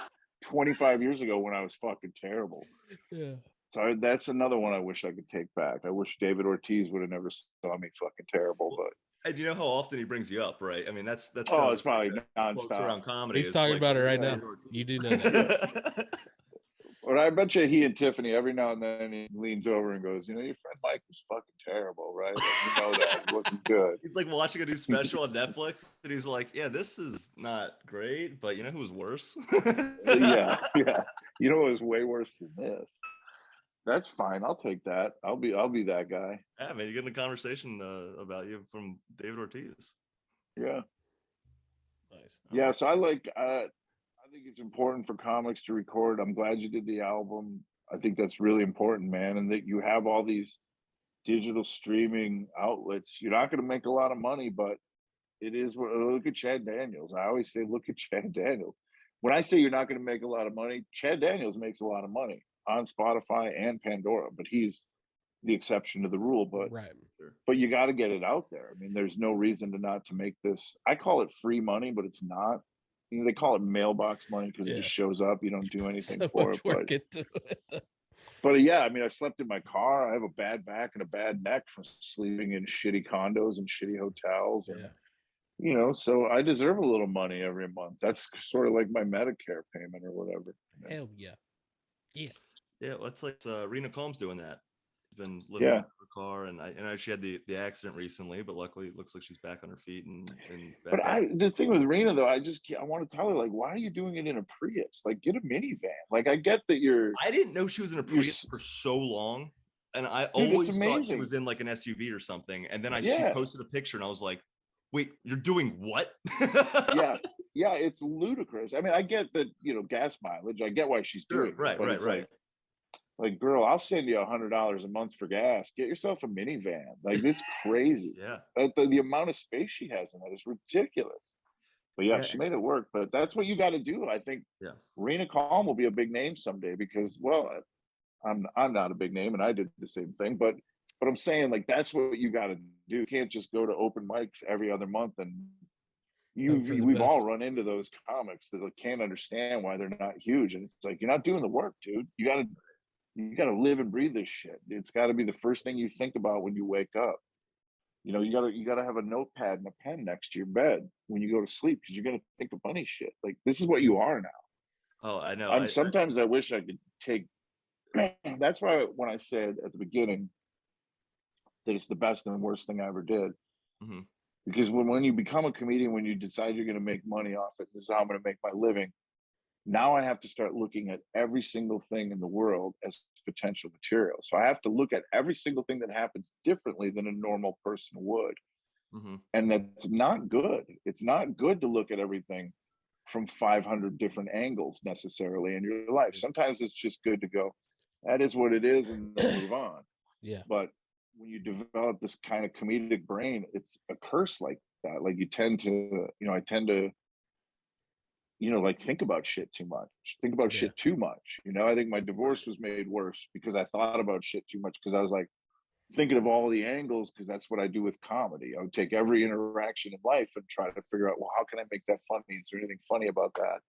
25 years ago when I was fucking terrible. Yeah. So that's another one I wish I could take back. I wish David Ortiz would have never saw me fucking terrible. But and you know how often he brings you up, right? I mean, that's it's probably nonstop around comedy. He's talking about it right now. You do know that. But I bet you he and Tiffany every now and then he leans over and goes, "You know, your friend Mike was fucking terrible, right? Like, you know that it wasn't good." He's like watching a new special on Netflix, and he's like, "Yeah, this is not great, but you know who was worse?" yeah. You know, it was way worse than this. That's fine. I'll take that. I'll be that guy. Yeah, man, you get in a conversation about you from David Ortiz. Yeah. Nice. Yeah. So I think it's important for comics to record. I'm glad you did the album. I think that's really important, man. And that you have all these digital streaming outlets. You're not going to make a lot of money, but it is. Look at Chad Daniels. I always say, look at Chad Daniels. When I say you're not going to make a lot of money, Chad Daniels makes a lot of money on Spotify and Pandora, but he's the exception to the rule. But you got to get it out there. I mean, there's no reason to make this. I call it free money, but it's not. You know, they call it mailbox money because it just shows up. You don't do anything for it. But yeah, I mean, I slept in my car. I have a bad back and a bad neck from sleeping in shitty condos and shitty hotels. And you know, so I deserve a little money every month. That's sort of like my Medicare payment or whatever. Hell yeah. Yeah, well, that's like Rena Combs doing that. She's been living Yeah. out of her car, and I know she had the accident recently, but luckily it looks like she's back on her feet and back But at it. the thing with Rena though, I want to tell her, like, why are you doing it in a Prius? Like, get a minivan. Like, I get that I didn't know she was in a Prius for so long, and I dude, it's always thought she amazing. was in like an SUV or something. And then she Yeah. posted a picture, and I was like, "Wait, you're doing what?" Yeah, it's ludicrous. I mean, I get that, you know, gas mileage. I get why she's Sure, doing it, right, but right, it's right. like, girl, I'll send you $100 a month for gas. Get yourself a minivan. Like, it's crazy. Yeah, The amount of space she has in that is ridiculous. But yeah, yeah, she made it work. But that's what you got to do. I think yeah. Rena Calm will be a big name someday because, well, I'm not a big name and I did the same thing, but I'm saying, like, that's what you got to do. You can't just go to open mics every other month. And we've all run into those comics that, like, can't understand why they're not huge. And it's like, you're not doing the work, dude. You got to live and breathe this shit. It's got to be the first thing you think about when you wake up. You know, you got to have a notepad and a pen next to your bed when you go to sleep, because you're going to think of funny shit. Like, this is what you are now. Oh, I know. Sometimes I wish I could take. That's why when I said at the beginning that it's the best and worst thing I ever did, Mhm. because when you become a comedian, when you decide you're going to make money off it, this is how I'm going to make my living. Now I have to start looking at every single thing in the world as potential material. So I have to look at every single thing that happens differently than a normal person would. Mhm. And that's not good. It's not good to look at everything from 500 different angles necessarily in your life. Sometimes it's just good to go, that is what it is, and then move on. Yeah. But when you develop this kind of comedic brain, it's a curse like that. Like, you tend to, you know, I tend to, you know, like, think about shit too much, think about shit too much. You know, I think my divorce was made worse because I thought about shit too much, because I was like thinking of all the angles, because that's what I do with comedy. I would take every interaction in life and try to figure out, well, how can I make that funny? Is there anything funny about that?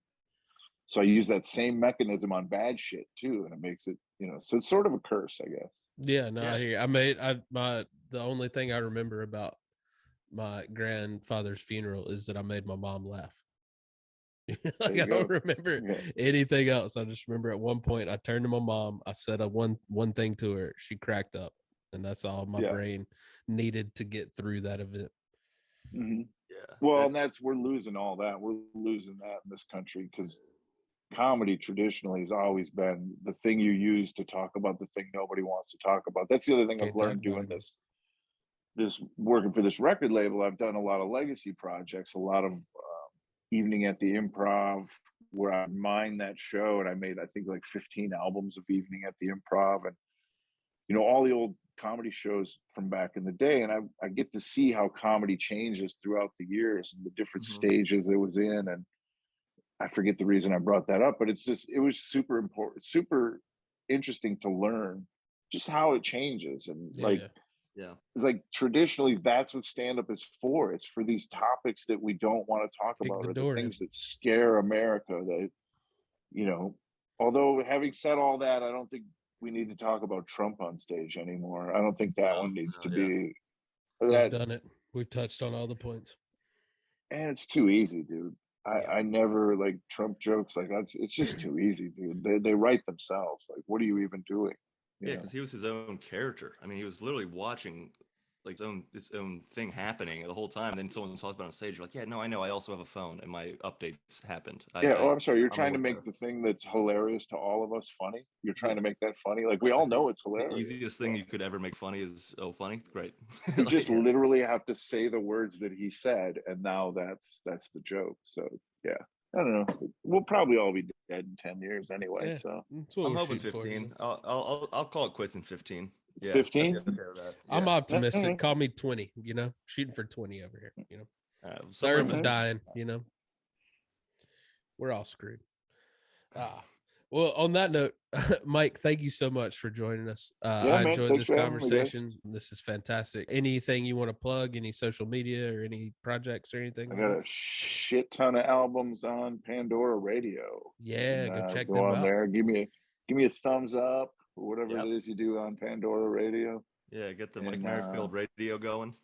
So I use that same mechanism on bad shit too, and it makes it, you know, so it's sort of a curse, I guess. Yeah, no, I hear you. The only thing I remember about my grandfather's funeral is that I made my mom laugh. Like, I don't remember anything else. I just remember at one point I turned to my mom, I said one thing to her, she cracked up, and that's all my brain needed to get through that event. Mm-hmm. Yeah. Well, and we're losing all that. We're losing that in this country, because comedy traditionally has always been the thing you use to talk about the thing nobody wants to talk about. That's the other thing I've learned doing this working for this record label. I've done a lot of legacy projects, a lot of Evening at the Improv, where I mined that show, and I made, I think, like 15 albums of Evening at the Improv, and, you know, all the old comedy shows from back in the day. And I get to see how comedy changes throughout the years and the different stages it was in. And I forget the reason I brought that up, but it was super important, super interesting to learn just how it changes. And like traditionally, that's what stand-up is for. It's for these topics that we don't want to talk about, or the things that scare America. That, you know, although having said all that, I don't think we need to talk about Trump on stage anymore. I don't think that one needs to be. We've done it. We've touched on all the points. And it's too easy, dude. I never like Trump jokes. Like, it's just too easy, dude. They write themselves. Like, what are you even doing? Yeah, because he was his own character. I mean, he was literally watching like his own thing happening the whole time. And then someone talks about it on stage, you're like, yeah, no, I know. I also have a phone, and my updates happened. I'm sorry. You're trying to make the thing that's hilarious to all of us funny. You're trying to make that funny. Like, we all know it's hilarious. The easiest thing you could ever make funny is, oh, funny, great. You just literally have to say the words that he said, and now that's the joke. So yeah. I don't know. We'll probably all be dead in 10 years anyway. So I'm hoping 15. I'll call it quits in 15. Yeah, 15. Okay with that. I'm optimistic. Call me 20. You know, shooting for 20 over here. You know, the Earth's dying. You know, we're all screwed. Well, on that note, Mike, thank you so much for joining us. I enjoyed this conversation. This is fantastic. Anything you want to plug? Any social media or any projects or anything? I got a shit ton of albums on Pandora Radio. Yeah, go check them out. On there. Give me a thumbs up or whatever it is you do on Pandora Radio. Yeah, get the Mike Merryfield radio going.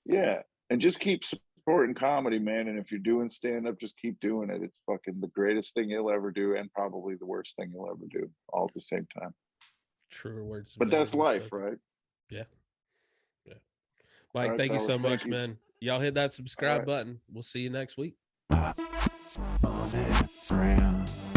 Yeah, and just keep supporting comedy, man. And if you're doing stand-up, just keep doing it. It's fucking the greatest thing you'll ever do, and probably the worst thing you'll ever do, all at the same time. Truer words. But that's life, right? Yeah. Mike, right, thank you so fellas, much, thank you. man. Y'all hit that subscribe right. button. We'll see you next week. On it, friends.